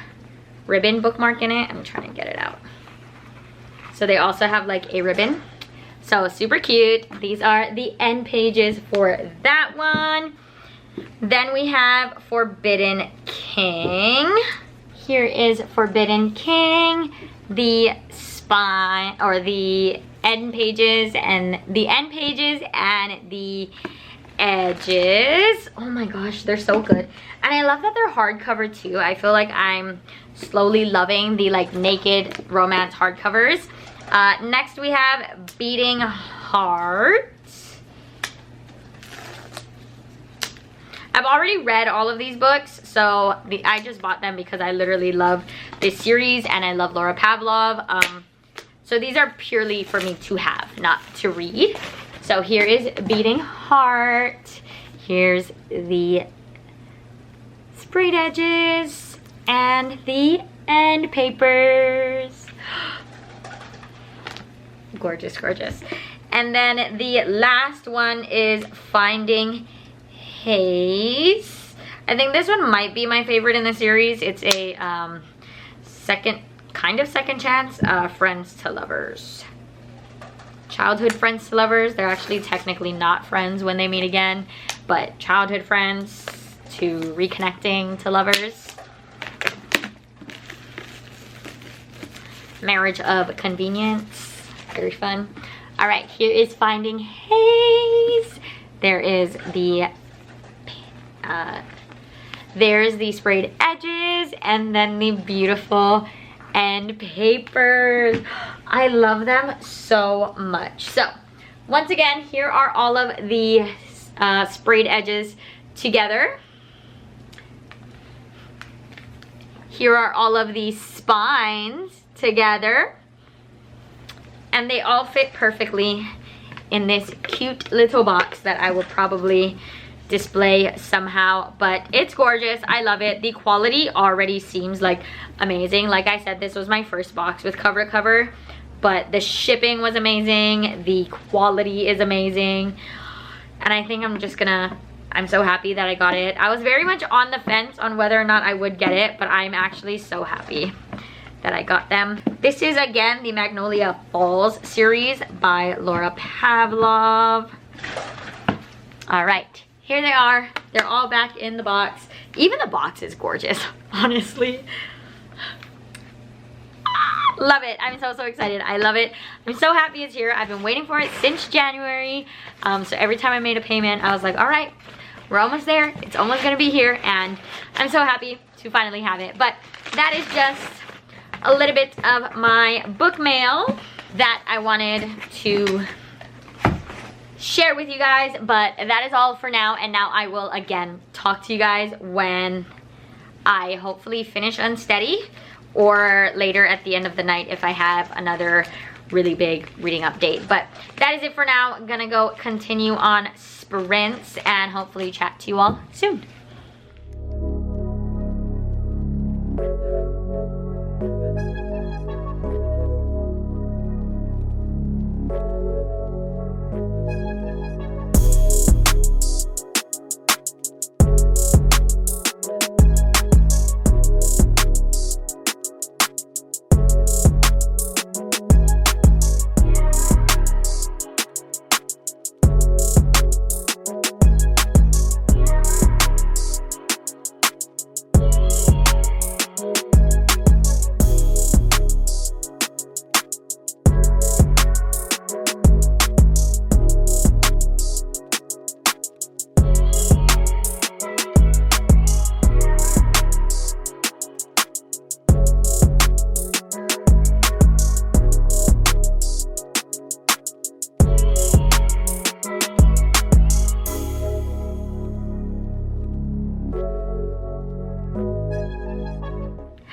ribbon bookmark in it. I'm trying to get it out. So they also have like a ribbon. So super cute. These are the end pages for that one. Then we have Forbidden King. Here is Forbidden King. The spine or the end pages and the edges. Oh my gosh, they're so good. And I love that they're hardcover too. I feel like I'm slowly loving the like naked romance hardcovers. Next we have Beating Heart. I've already read all of these books, so I just bought them because I literally love this series and I love Laura Pavlov. So these are purely for me to have, not to read. So here is Beating Heart. Here's the sprayed edges and the end papers. Gorgeous, gorgeous. And then the last one is Finding Haze. I think this one might be my favorite in the series. It's a second chance, friends to lovers. Childhood friends to lovers. They're actually technically not friends when they meet again, but childhood friends to reconnecting to lovers. Marriage of Convenience. Very fun. All right, here is Finding Haze. There is the there's the sprayed edges and then the beautiful end papers. I love them so much. So once again, here are all of the sprayed edges together. Here are all of the spines together. And they all fit perfectly in this cute little box that I will probably display somehow, but it's gorgeous. I love it. The quality already seems like amazing. Like I said, this was my first box with cover to cover, but the shipping was amazing. The quality is amazing. And I think I'm so happy that I got it. I was very much on the fence on whether or not I would get it, but I'm actually so happy that I got them. This is again the Magnolia Falls series by Laura Pavlov. All right, here they are. They're all back in the box. Even the box is gorgeous, honestly. Love it. I'm so excited. I love it. I'm so happy it's here. I've been waiting for it since January. So every time I made a payment, I was like, all right, we're almost there. It's almost gonna be here, and I'm so happy to finally have it. But that is just a little bit of my book mail that I wanted to share with you guys. But that is all for now, and now I will again talk to you guys when I hopefully finish Unsteady, or later at the end of the night if I have another really big reading update. But that is it for now. I'm gonna go continue on sprints and hopefully chat to you all soon.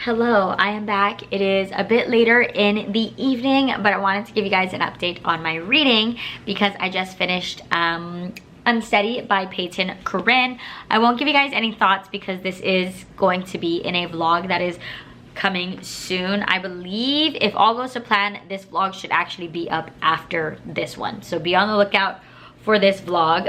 Hello, I am back. It is a bit later in the evening, but I wanted to give you guys an update on my reading because I just finished Unsteady by Peyton Corinne. I won't give you guys any thoughts because this is going to be in a vlog that is coming soon. I believe if all goes to plan, this vlog should actually be up after this one. So be on the lookout for this vlog.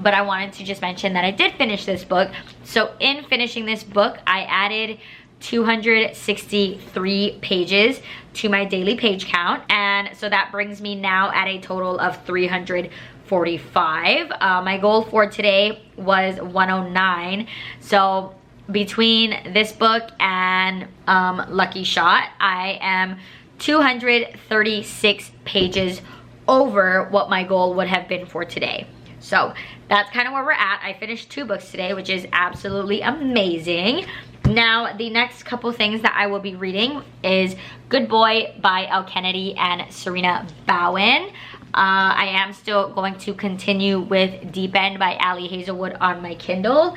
But I wanted to just mention that I did finish this book. So in finishing this book, I added 263 pages to my daily page count, and so that brings me now at a total of 345. My goal for today was 109, so between this book and Lucky Shot, I am 236 pages over what my goal would have been for today. So that's kind of where we're at. I finished 2 books today, which is absolutely amazing. Now, the next couple things that I will be reading is Good Boy by Elle Kennedy and Serena Bowen. I am still going to continue with Deep End by Ali Hazelwood on my Kindle.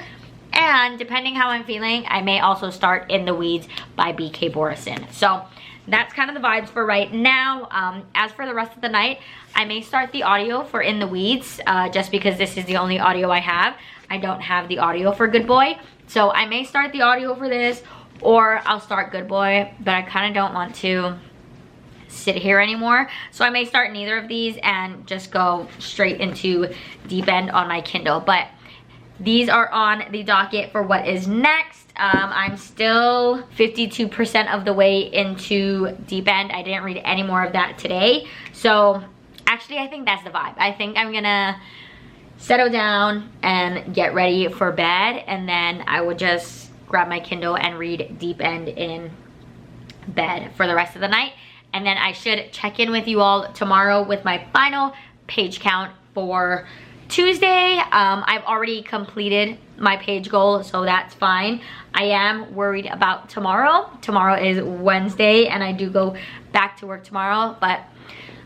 And depending how I'm feeling, I may also start In the Weeds by B.K. Borison. So that's kind of the vibes for right now. As for the rest of the night, I may start the audio for In the Weeds just because this is the only audio I have. I don't have the audio for Good Boy. So I may start the audio for this, or I'll start Good Boy, but I kind of don't want to sit here anymore. So I may start neither of these and just go straight into Deep End on my Kindle. But these are on the docket for what is next. I'm still 52% of the way into Deep End. I didn't read any more of that today. So actually, I think that's the vibe. I think I'm gonna settle down and get ready for bed, and then I will just grab my Kindle and read Deep End in bed for the rest of the night. And then I should check in with you all tomorrow with my final page count for Tuesday. I've already completed my page goal, so that's fine. I am worried about tomorrow. Tomorrow is Wednesday and I do go back to work tomorrow, but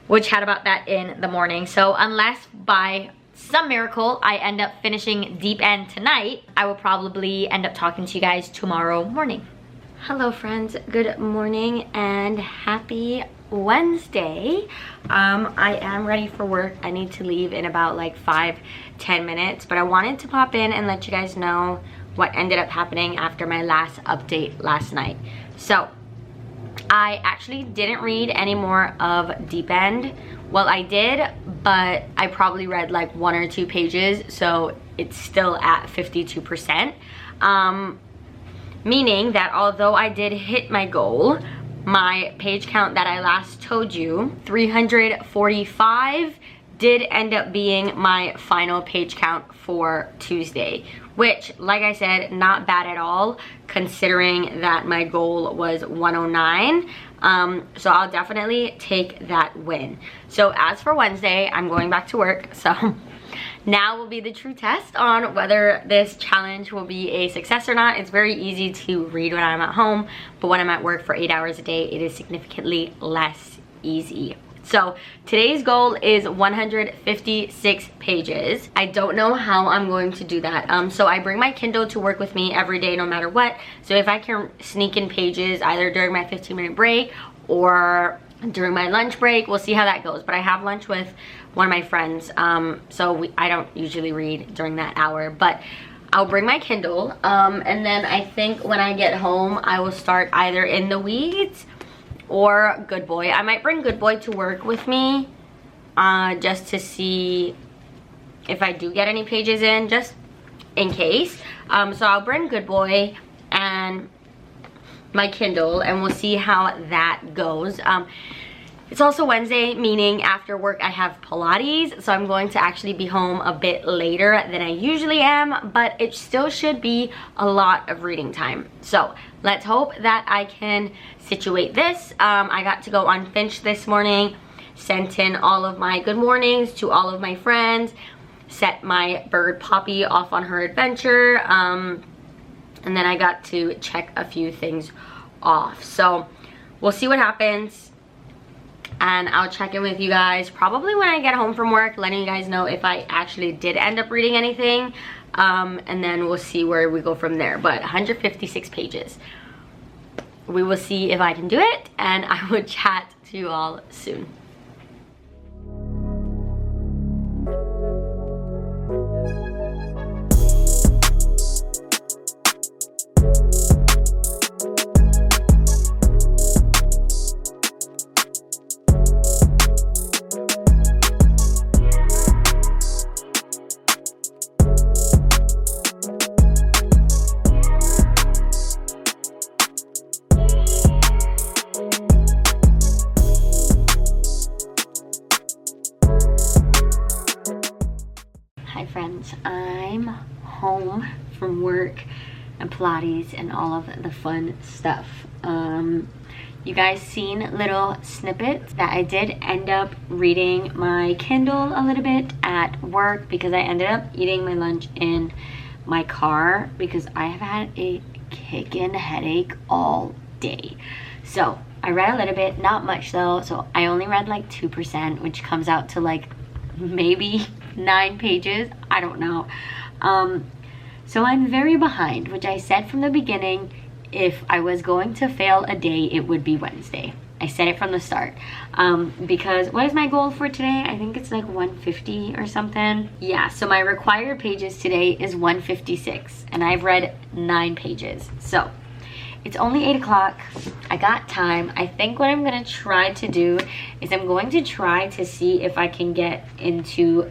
we'll chat about that in the morning. So unless by some miracle I end up finishing Deep End tonight, I will probably end up talking to you guys tomorrow morning. Hello friends, good morning and happy Wednesday. I am ready for work. I need to leave in about like 5-10 minutes, but I wanted to pop in and let you guys know what ended up happening after my last update last night. So I actually didn't read any more of Deep End. Well, I did, but I probably read like 1 or 2 pages, so it's still at 52%. Meaning that although I did hit my goal, my page count that I last told you, 345, did end up being my final page count for Tuesday, which, like I said, not bad at all considering that my goal was 109. So I'll definitely take that win. So as for Wednesday, I'm going back to work, so now will be the true test on whether this challenge will be a success or not. It's very easy to read when I'm at home, but when I'm at work for 8 hours a day, it is significantly less easy. So today's goal is 156 pages. I don't know how I'm going to do that. So I bring my Kindle to work with me every day no matter what. So if I can sneak in pages either during my 15-minute break or during my lunch break, we'll see how that goes. But I have lunch with one of my friends, so I don't usually read during that hour, but I'll bring my Kindle, and then I think when I get home I will start either In the Weeds or Good Boy. I might bring Good Boy to work with me just to see if I do get any pages in, just in case. So I'll bring Good Boy and my Kindle and we'll see how that goes. It's also Wednesday, meaning after work I have Pilates, so I'm going to actually be home a bit later than I usually am, but it still should be a lot of reading time. So let's hope that I can situate this. I got to go on Finch this morning, sent in all of my good mornings to all of my friends, set my bird Poppy off on her adventure, and then I got to check a few things off. So we'll see what happens. And I'll check in with you guys probably when I get home from work, letting you guys know if I actually did end up reading anything, and then we'll see where we go from there. But 156 pages, we will see if I can do it, and I will chat to you all soon. Hi friends, I'm home from work and Pilates and all of the fun stuff. You guys seen little snippets that I did end up reading my Kindle a little bit at work because I ended up eating my lunch in my car because I have had a kicking headache all day. So I read a little bit, not much though, so I only read like 2%, which comes out to like maybe 9 pages, I don't know. So I'm very behind, which I said from the beginning, if I was going to fail a day, it would be Wednesday. I said it from the start. Because what is my goal for today? I think it's like 150 or something. Yeah, so my required pages today is 156 and I've read 9 pages. So it's only 8 o'clock. I got time. I think what I'm gonna try to do is I'm going to try to see if I can get into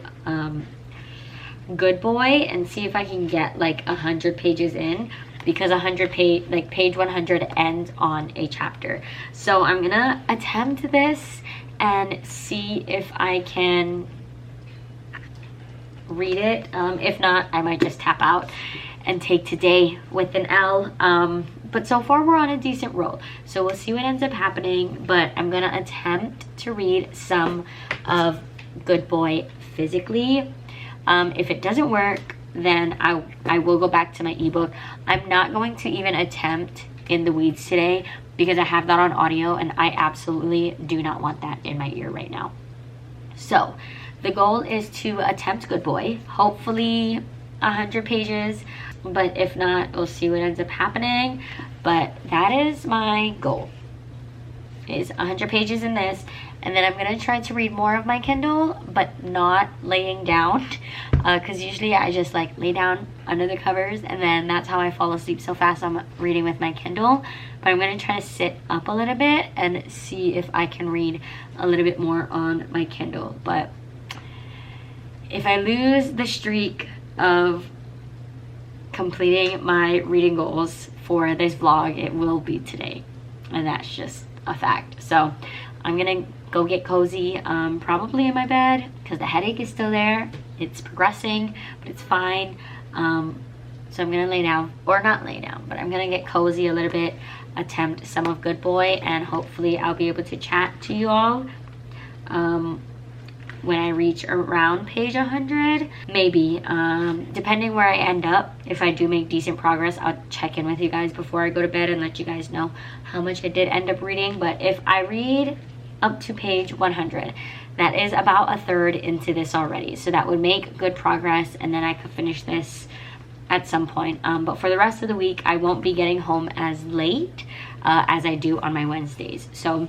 Good Boy and see if I can get like 100 pages in, because page 100 ends on a chapter. So I'm gonna attempt this and see if I can read it. If not, I might just tap out and take today with an L. But so far we're on a decent roll, so we'll see what ends up happening. But I'm gonna attempt to read some of Good Boy physically. If it doesn't work, then I will go back to my ebook. I'm not going to even attempt In the Weeds today because I have that on audio and I absolutely do not want that in my ear right now. So the goal is to attempt Good Boy, hopefully 100 pages, but if not, we'll see what ends up happening. But that is my goal, is 100 pages in this, and then I'm gonna try to read more of my Kindle, but not laying down, because usually I just like lay down under the covers and then that's how I fall asleep so fast. I'm reading with my Kindle, but I'm gonna try to sit up a little bit and see if I can read a little bit more on my Kindle. But if I lose the streak of completing my reading goals for this vlog, it will be today, and that's just a fact. So I'm gonna go get cozy, probably in my bed, because the headache is still there. It's progressing, but it's fine. So I'm gonna lay down, or not lay down, but I'm gonna get cozy a little bit, attempt some of Good Boy, and hopefully I'll be able to chat to you all. when I reach around page 100, maybe. Depending where I end up, if I do make decent progress, I'll check in with you guys before I go to bed and let you guys know how much I did end up reading. But if I read up to page 100, that is about a third into this already, so that would make good progress, and then I could finish this at some point. But for the rest of the week, I won't be getting home as late as I do on my Wednesdays. So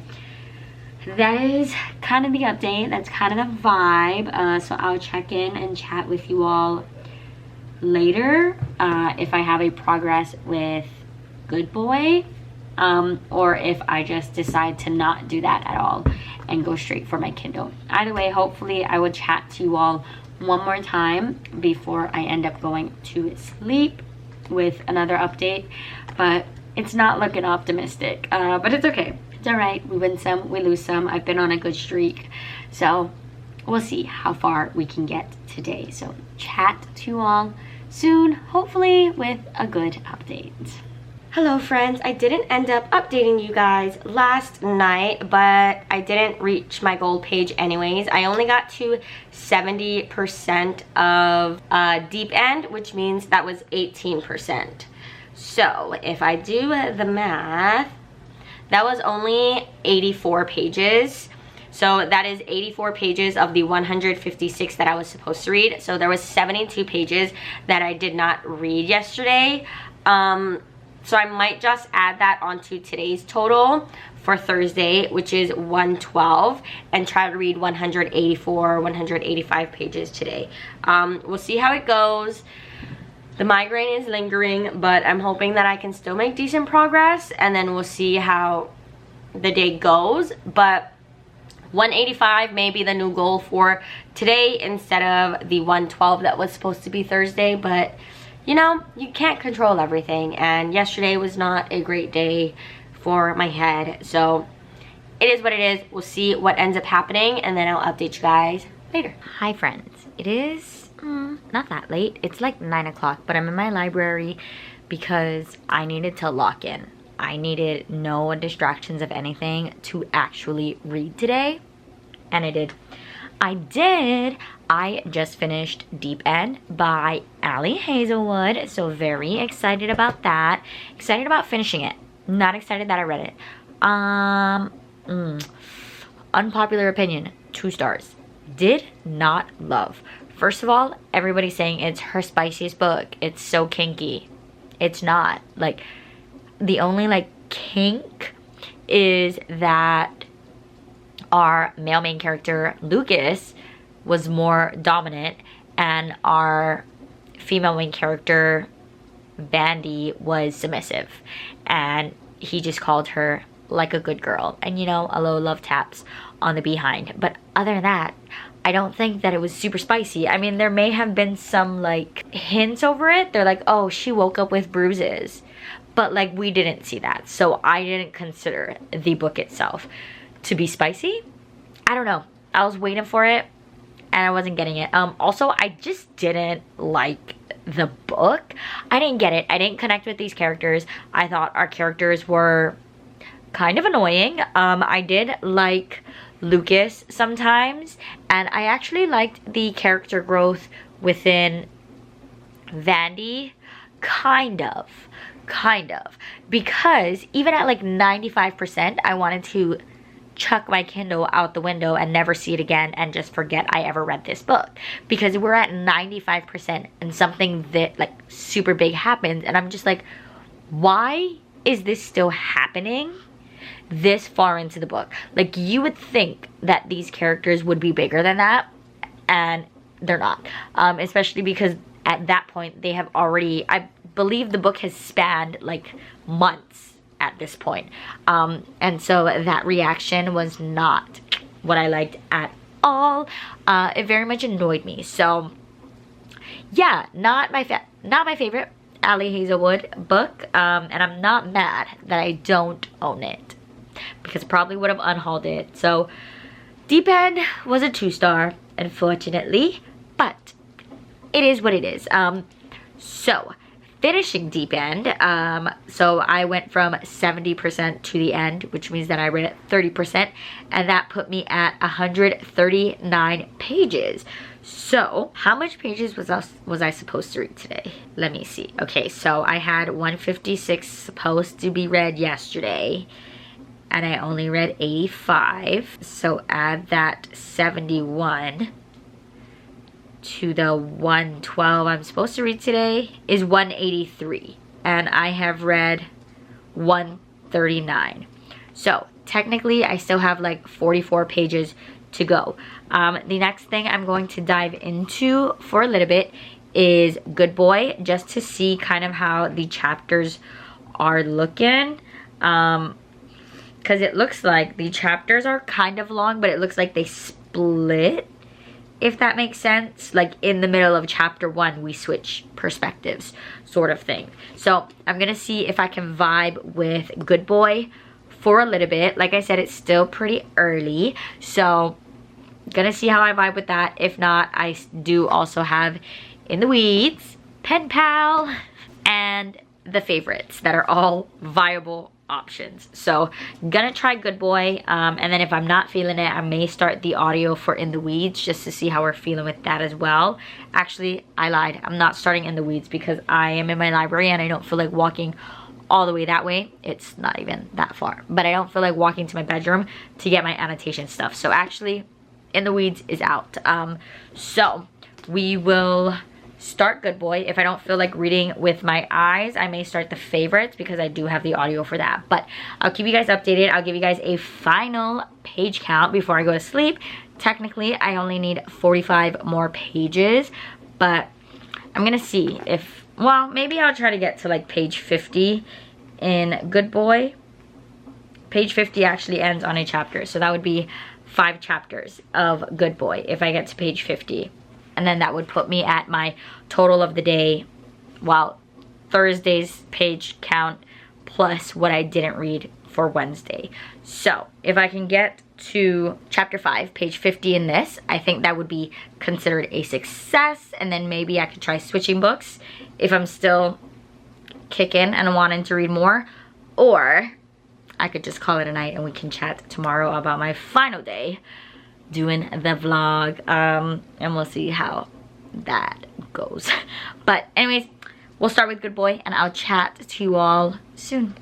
that is kind of the update. That's kind of the vibe. So I'll check in and chat with you all later if I have a progress with Good Boy, or if I just decide to not do that at all and go straight for my Kindle. Either way, hopefully I will chat to you all one more time before I end up going to sleep with another update. But it's not looking optimistic, but it's okay. It's all right. We win some, we lose some. I've been on a good streak, so we'll see how far we can get today. So chat to you all soon, hopefully with a good update. Hello friends, I didn't end up updating you guys last night, but I didn't reach my goal page anyways. I only got to 70% of deep end, which means that was 18%. So if I do the math, that was only 84 pages. So that is 84 pages of the 156 that I was supposed to read. So there was 72 pages that I did not read yesterday. So I might just add that onto today's total for Thursday, which is 112, and try to read 184, 185 pages today. We'll see how it goes. The migraine is lingering, but I'm hoping that I can still make decent progress, and then we'll see how the day goes. But 185 may be the new goal for today instead of the 112 that was supposed to be Thursday, but you know, you can't control everything, and yesterday was not a great day for my head, so it is what it is. We'll see what ends up happening, and then I'll update you guys later. Hi friends, it is not that late. It's like 9 o'clock, but I'm in my library because I needed to lock in. I needed no distractions of anything to actually read today, and I did. I just finished Deep End by Ali Hazelwood, so very excited about that. Excited about finishing it. Not excited that I read it. Unpopular opinion, 2 stars. Did not love. First of all, everybody's saying it's her spiciest book. It's so kinky. It's not. Like, the only like kink is that our male main character Lucas was more dominant, and our female main character Vandy was submissive, and he just called her like a good girl, and you know, a little love taps on the behind. But other than that, I don't think that it was super spicy. I mean, there may have been some like hints over it. They're like, oh, she woke up with bruises, but like we didn't see that, so I didn't consider the book itself to be spicy. I don't know, I was waiting for it and I wasn't getting it. Also, I just didn't like the book. I didn't get it. I didn't connect with these characters. I thought our characters were kind of annoying. I did like Lucas sometimes, and I actually liked the character growth within Vandy, kind of, because even at like 95%, I wanted to chuck my Kindle out the window and never see it again and just forget I ever read this book, because we're at 95% and something that like super big happens, and I'm just like, why is this still happening this far into the book? Like, you would think that these characters would be bigger than that, and they're not, especially because at that point they have already, I believe the book has spanned like months at this point, and so that reaction was not what I liked at all. It very much annoyed me. So yeah, not my favorite Ali Hazelwood book, and I'm not mad that I don't own it, because I probably would have unhauled it. So Deep End was a 2-star, unfortunately, but it is what it is. So finishing Deep End. So I went from 70% to the end, which means that I read it 30%, and that put me at 139 pages. So how much pages was I supposed to read today? Let me see. Okay, so I had 156 supposed to be read yesterday, and I only read 85. So add that 71 to the 112 I'm supposed to read today is 183, and I have read 139. So technically I still have like 44 pages to go. The next thing I'm going to dive into for a little bit is Good Boy, just to see kind of how the chapters are looking, because it looks like the chapters are kind of long, but it looks like they split, if that makes sense. Like in the middle of chapter 1 we switch perspectives, sort of thing. So I'm gonna see if I can vibe with Good Boy for a little bit. Like I said, it's still pretty early, so gonna see how I vibe with that. If not, I do also have In the Weeds, Pen Pal, and the favorites that are all viable options. So gonna try Good Boy, and then if I'm not feeling it, I may start the audio for In the Weeds just to see how we're feeling with that as well. Actually, I lied. I'm not starting In the Weeds because I am in my library and I don't feel like walking all the way that way. It's not even that far, but I don't feel like walking to my bedroom to get my annotation stuff. So actually, In the Weeds is out. So we will start Good Boy. If I don't feel like reading with my eyes, I may start the favorites because I do have the audio for that. But I'll keep you guys updated. I'll give you guys a final page count before I go to sleep. Technically, I only need 45 more pages, but I'm gonna see if, well, maybe I'll try to get to like page 50 in Good Boy. Page 50 actually ends on a chapter, so that would be 5 chapters of Good Boy if I get to page 50. And then that would put me at my total of the day, well, Thursday's page count plus what I didn't read for Wednesday. So if I can get to chapter 5, page 50 in this, I think that would be considered a success. And then maybe I could try switching books if I'm still kicking and wanting to read more. Or I could just call it a night and we can chat tomorrow about my final day doing the vlog, and we'll see how that goes. But anyways, we'll start with Good Boy and I'll chat to you all soon.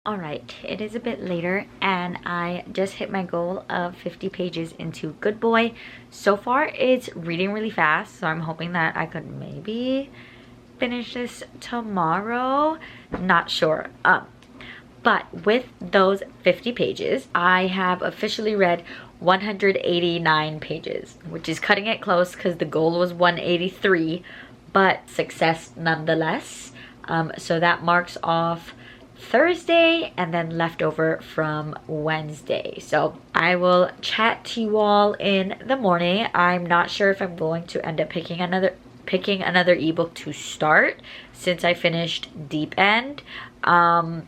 Alright, it is a bit later and I just hit my goal of 50 pages into Good Boy. So far it's reading really fast, so I'm hoping that I could maybe finish this tomorrow. Not sure. But with those 50 pages, I have officially read 189 pages, which is cutting it close because the goal was 183, but success nonetheless. So that marks off Thursday and then leftover from Wednesday. So I will chat to you all in the morning. I'm not sure if I'm going to end up picking another ebook to start since I finished Deep End. But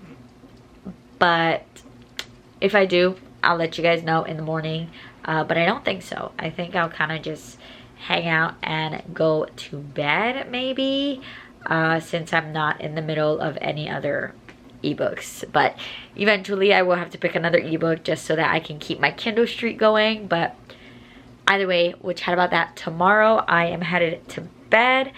if I do, I'll let you guys know in the morning. But I don't think so. I think I'll kind of just hang out and go to bed maybe, since I'm not in the middle of any other ebooks. But eventually I will have to pick another ebook just so that I can keep my Kindle streak going. But either way, we'll chat about that tomorrow. I am headed to bed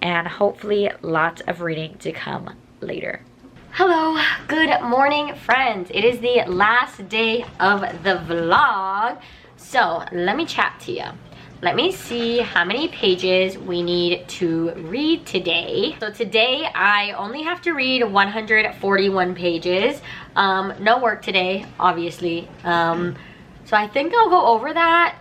and hopefully lots of reading to come later. Hello, good morning friends. It is the last day of the vlog, so let me chat to you. Let me see how many pages we need to read today. So today I only have to read 141 pages. No work today, obviously. So I think I'll go over that.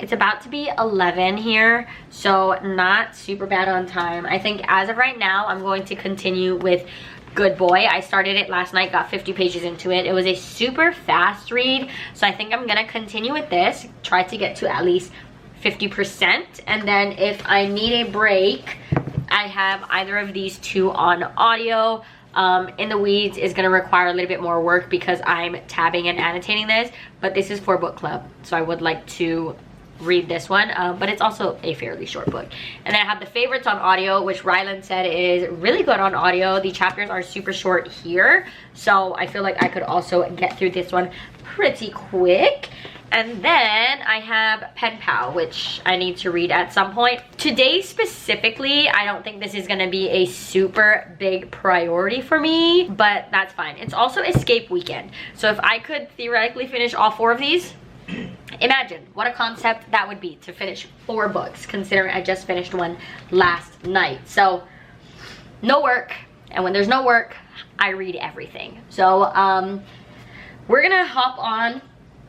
It's about to be 11 here, so not super bad on time. I think as of right now, I'm going to continue with Good Boy. I started it last night, got 50 pages into it. It was a super fast read, so I think I'm gonna continue with this, try to get to at least 50%, and then if I need a break, I have either of these two on audio. In the Weeds is going to require a little bit more work because I'm tabbing and annotating this, but this is for book club, so I would like to read this one, but it's also a fairly short book. And then I have the favorites on audio, which Rylan said is really good on audio. The chapters are super short here, so I feel like I could also get through this one pretty quick. And then I have Pen Pal, which I need to read at some point. Today specifically, I don't think this is gonna be a super big priority for me, but that's fine. It's also escape weekend. So if I could theoretically finish all 4 of these, imagine what a concept that would be to finish 4 books, considering I just finished one last night. So no work, and when there's no work, I read everything. So we're gonna hop on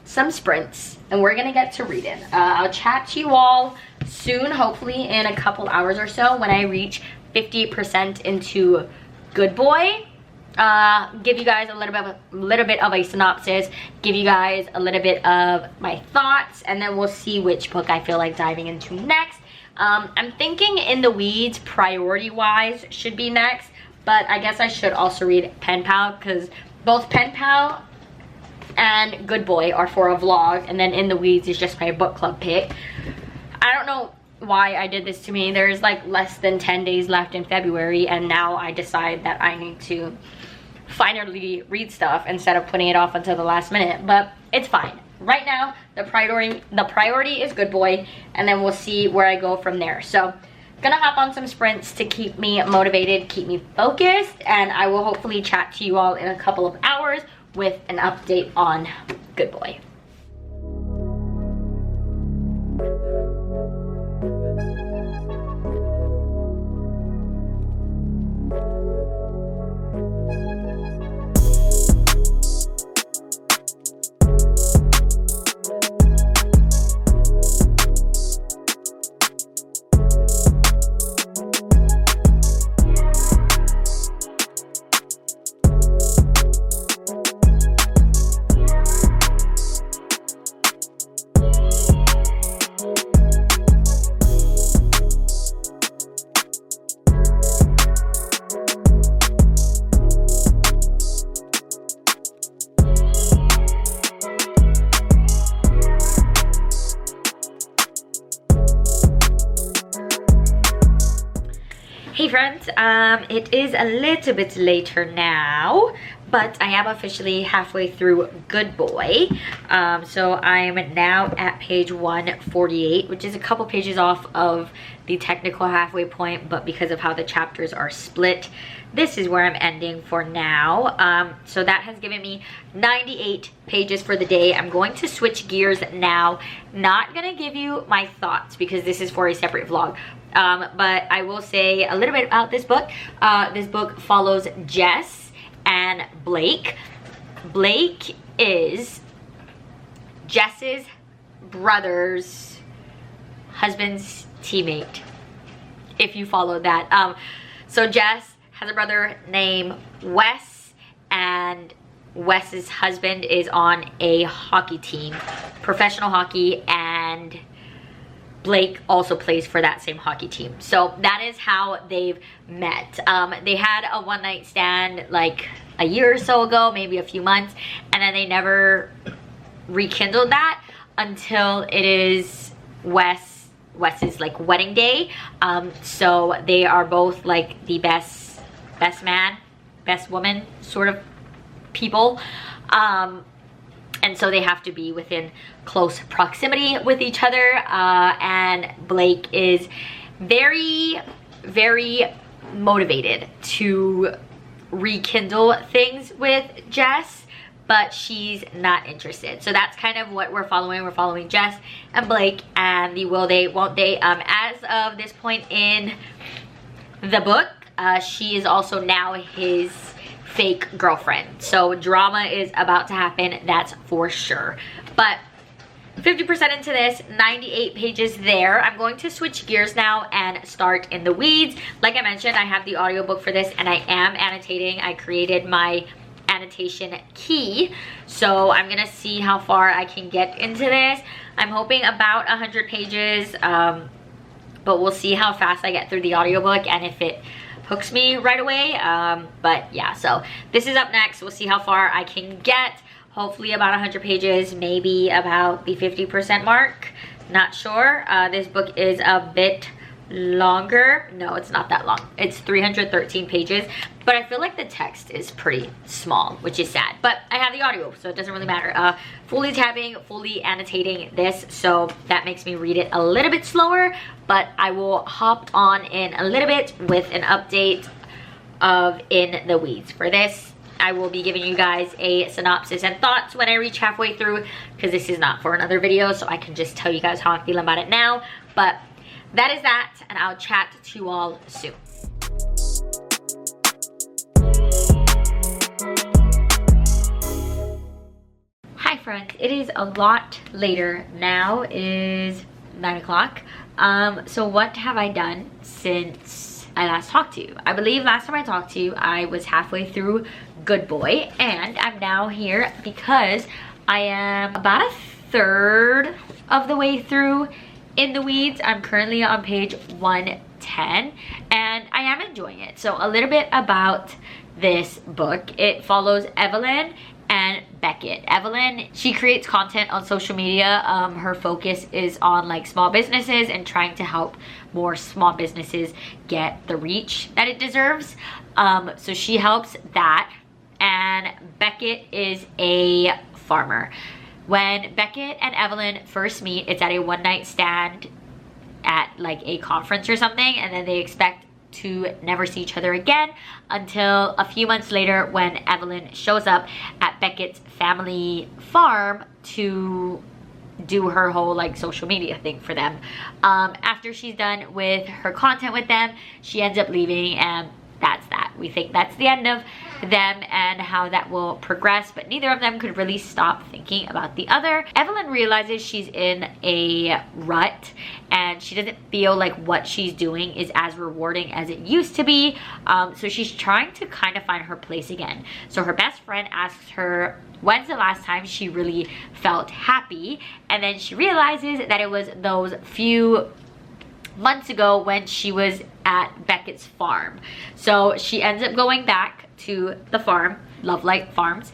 some sprints and we're gonna get to reading. I'll chat to you all soon, hopefully in a couple hours or so, when I reach 50% into Good Boy. Give you guys a little bit of a synopsis, give you guys a little bit of my thoughts, and then we'll see which book I feel like diving into next. I'm thinking In the Weeds, priority wise, should be next, but I guess I should also read Pen Pal, because both Pen Pal and Good Boy are for a vlog, and then In the Weeds is just my book club pick. I don't know why I did this to me. There's like less than 10 days left in February, and now I decide that I need to finally read stuff instead of putting it off until the last minute, but it's fine. Right now, the priority is Good Boy, and then we'll see where I go from there. So gonna hop on some sprints to keep me motivated, keep me focused, and I will hopefully chat to you all in a couple of hours with an update on Good Boy. Hey friends, it is a little bit later now, but I am officially halfway through Good Boy. So I'm now at page 148, which is a couple pages off of the technical halfway point, but because of how the chapters are split, this is where I'm ending for now. So that has given me 98 pages for the day. I'm going to switch gears now. Not gonna give you my thoughts because this is for a separate vlog. But I will say a little bit about this book. This book follows Jess and Blake. Blake is Jess's brother's husband's teammate, if you follow that. So Jess has a brother named Wes, and Wes's husband is on a hockey team, professional hockey, and Blake also plays for that same hockey team. So that is how they've met. They had a one-night stand like a year or so ago, maybe a few months, and then they never rekindled that until it is Wes's like wedding day. So they are both like the best man, best woman sort of people. And so they have to be within close proximity with each other. And Blake is very, very motivated to rekindle things with Jess, but she's not interested. So that's kind of what we're following. We're following Jess and Blake and the will they, won't they. As of this point in the book, she is also now his fake girlfriend. So drama is about to happen, that's for sure. But 50% into this, 98 pages there. I'm going to switch gears now and start in the weeds. Like I mentioned, I have the audiobook for this and I am annotating. I created my annotation key, so I'm gonna see how far I can get into this. I'm hoping about 100 pages, but we'll see how fast I get through the audiobook and if it hooks me right away. But yeah, so this is up next. We'll see how far I can get. Hopefully about 100 pages, maybe about the 50% mark. Not sure. This book is a bit longer. No, it's not that long. It's 313 pages, but I feel like the text is pretty small, which is sad. But I have the audio, so it doesn't really matter. Fully tabbing, fully annotating this, so that makes me read it a little bit slower, but I will hop on in a little bit with an update of In the Weeds. For this, I will be giving you guys a synopsis and thoughts when I reach halfway through, because this is not for another video, so I can just tell you guys how I'm feeling about it now. But that is that, and I'll chat to you all soon. Hi friends, it is a lot later now. It is 9 o'clock. So what have I done since I last talked to you? I believe last time I talked to you, I was halfway through Good Boy, and I'm now here because I am about a third of the way through In the Weeds. I'm currently on page 110 and I am enjoying it. So a little bit about this book. It follows Evelyn and Beckett. Evelyn, she creates content on social media. Her focus is on like small businesses and trying to help more small businesses get the reach that it deserves. So she helps that. And Beckett is a farmer. When Beckett and Evelyn first meet, it's at a one-night stand at like a conference or something, and then they expect to never see each other again until a few months later when Evelyn shows up at Beckett's family farm to do her whole like social media thing for them. After she's done with her content with them, she ends up leaving, and that's that. We think that's the end of them and how that will progress, but neither of them could really stop thinking about the other. Evelyn realizes she's in a rut and she doesn't feel like what she's doing is as rewarding as it used to be. So she's trying to kind of find her place again. So her best friend asks her when's the last time she really felt happy, and then she realizes that it was those few months ago when she was at Beckett's farm. So she ends up going back to the farm, Love Light Farms.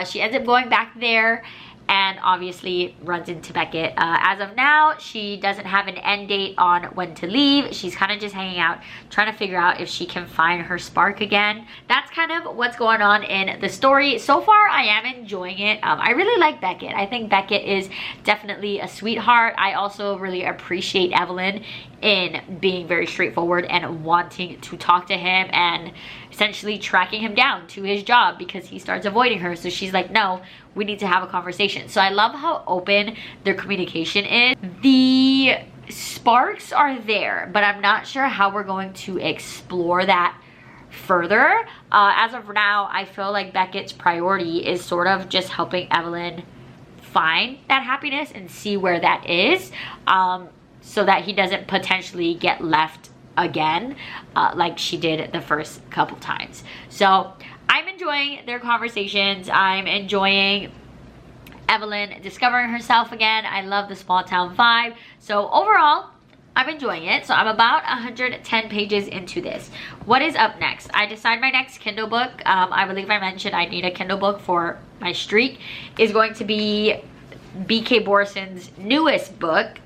She ends up going back there and obviously runs into Beckett. As of now, she doesn't have an end date on when to leave. She's kind of just hanging out, trying to figure out if she can find her spark again. That's kind of what's going on in the story. So far, I am enjoying it. I really like Beckett. I think Beckett is definitely a sweetheart. I also really appreciate Evelyn in being very straightforward and wanting to talk to him and essentially tracking him down to his job because he starts avoiding her. So she's like, no, we need to have a conversation. So I love how open their communication is. The sparks are there, but I'm not sure how we're going to explore that further. As of now, I feel like Beckett's priority is sort of just helping Evelyn find that happiness and see where that is, so that he doesn't potentially get left again like she did the first couple times. So I'm enjoying their conversations. I'm enjoying Evelyn discovering herself again. I love the small town vibe. So overall, I'm enjoying it. So I'm about 110 pages into this. What is up next? I decide my next Kindle book. I believe I mentioned I need a Kindle book for my streak. Is going to be BK Borison's newest book,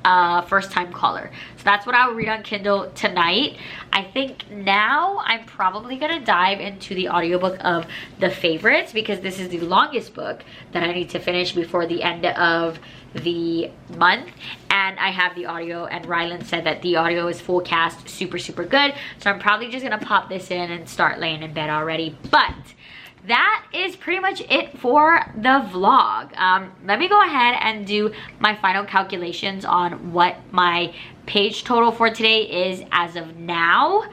First Time Caller. So that's what I'll read on Kindle tonight. I think now I'm probably gonna dive into the audiobook of The Favorites because this is the longest book that I need to finish before the end of the month, and I have the audio, and Rylan said that the audio is full cast, super good. So I'm probably just gonna pop this in and start laying in bed already. But that is pretty much it for the vlog. Let me go ahead and do my final calculations on what my page total for today is as of now,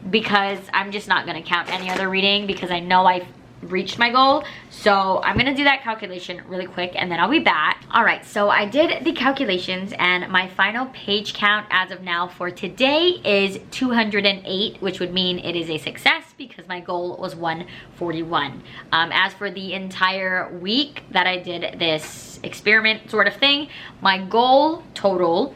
because I'm just not gonna count any other reading because I know I reached my goal. So I'm gonna do that calculation really quick and then I'll be back. All right, so I did the calculations and my final page count as of now for today is 208, which would mean it is a success because my goal was 141. As for the entire week that I did this experiment sort of thing, my goal total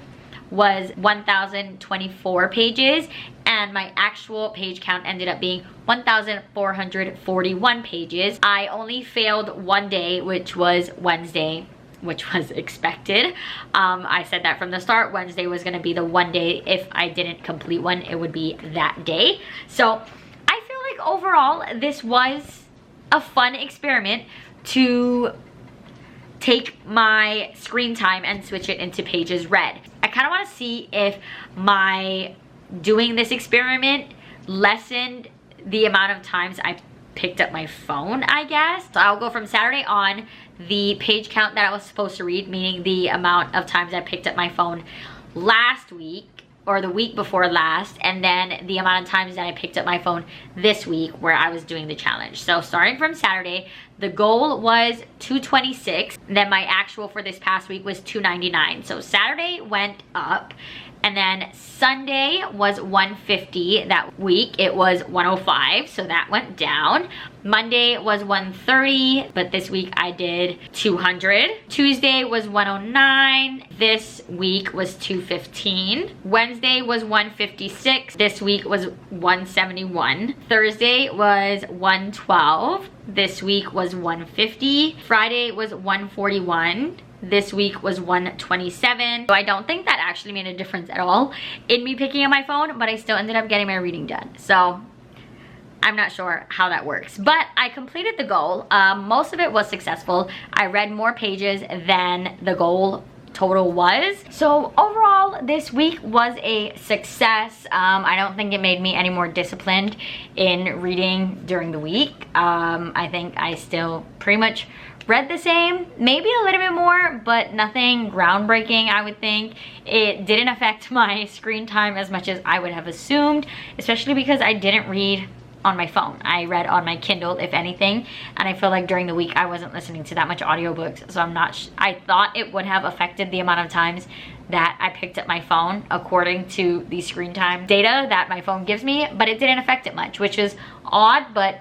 was 1,024 pages and my actual page count ended up being 1,441 pages. I only failed one day, which was Wednesday, which was expected. I said that from the start. Wednesday was gonna be the one day if I didn't complete one, it would be that day. So I feel like overall this was a fun experiment to take my screen time and switch it into pages read. I kind of want to see if my doing this experiment lessened the amount of times I picked up my phone, I guess. So I'll go from Saturday on, the page count that I was supposed to read, meaning the amount of times I picked up my phone last week or the week before last, and then the amount of times that I picked up my phone this week where I was doing the challenge. So starting from Saturday, the goal was 226, then my actual for this past week was 299. So Saturday went up, and then Sunday was 150. That week it was 105, so that went down. Monday was 130, but this week I did 200. Tuesday was 109. This week was 215. Wednesday was 156. This week was 171. Thursday was 112. This week was 150. Friday was 141. This week was 127. So I don't think that actually made a difference at all in me picking up my phone, but I still ended up getting my reading done. So I'm not sure how that works, but I completed the goal. Most of it was successful. I read more pages than the goal total was. So overall, this week was a success. I don't think it made me any more disciplined in reading during the week. I think I still pretty much read the same, maybe a little bit more, but nothing groundbreaking, I would think. It didn't affect my screen time as much as I would have assumed, especially because I didn't read on my phone. I read on my Kindle, if anything, and I feel like during the week I wasn't listening to that much audiobooks, so I'm not I thought it would have affected the amount of times that I picked up my phone according to the screen time data that my phone gives me, but it didn't affect it much, which is odd, but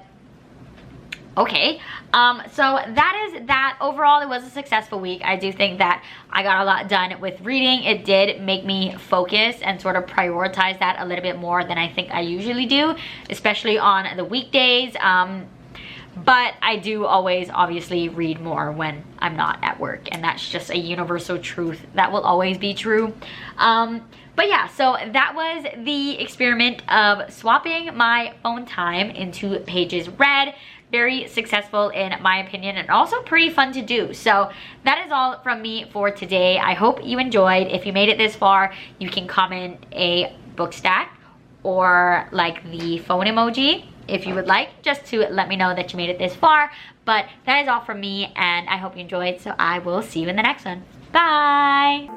okay. So that is that. Overall, it was a successful week. I do think that I got a lot done with reading. It did make me focus and sort of prioritize that a little bit more than I think I usually do, especially on the weekdays. But I do always obviously read more when I'm not at work, and that's just a universal truth that will always be true. But yeah, so that was the experiment of swapping my phone time into pages read. Very successful in my opinion, and also pretty fun to do. So that is all from me for today. I hope you enjoyed. If you made it this far, you can comment a book stack or like the phone emoji if you would like, just to let me know that you made it this far. But that is all from me, and I hope you enjoyed. So I will see you in the next one. Bye.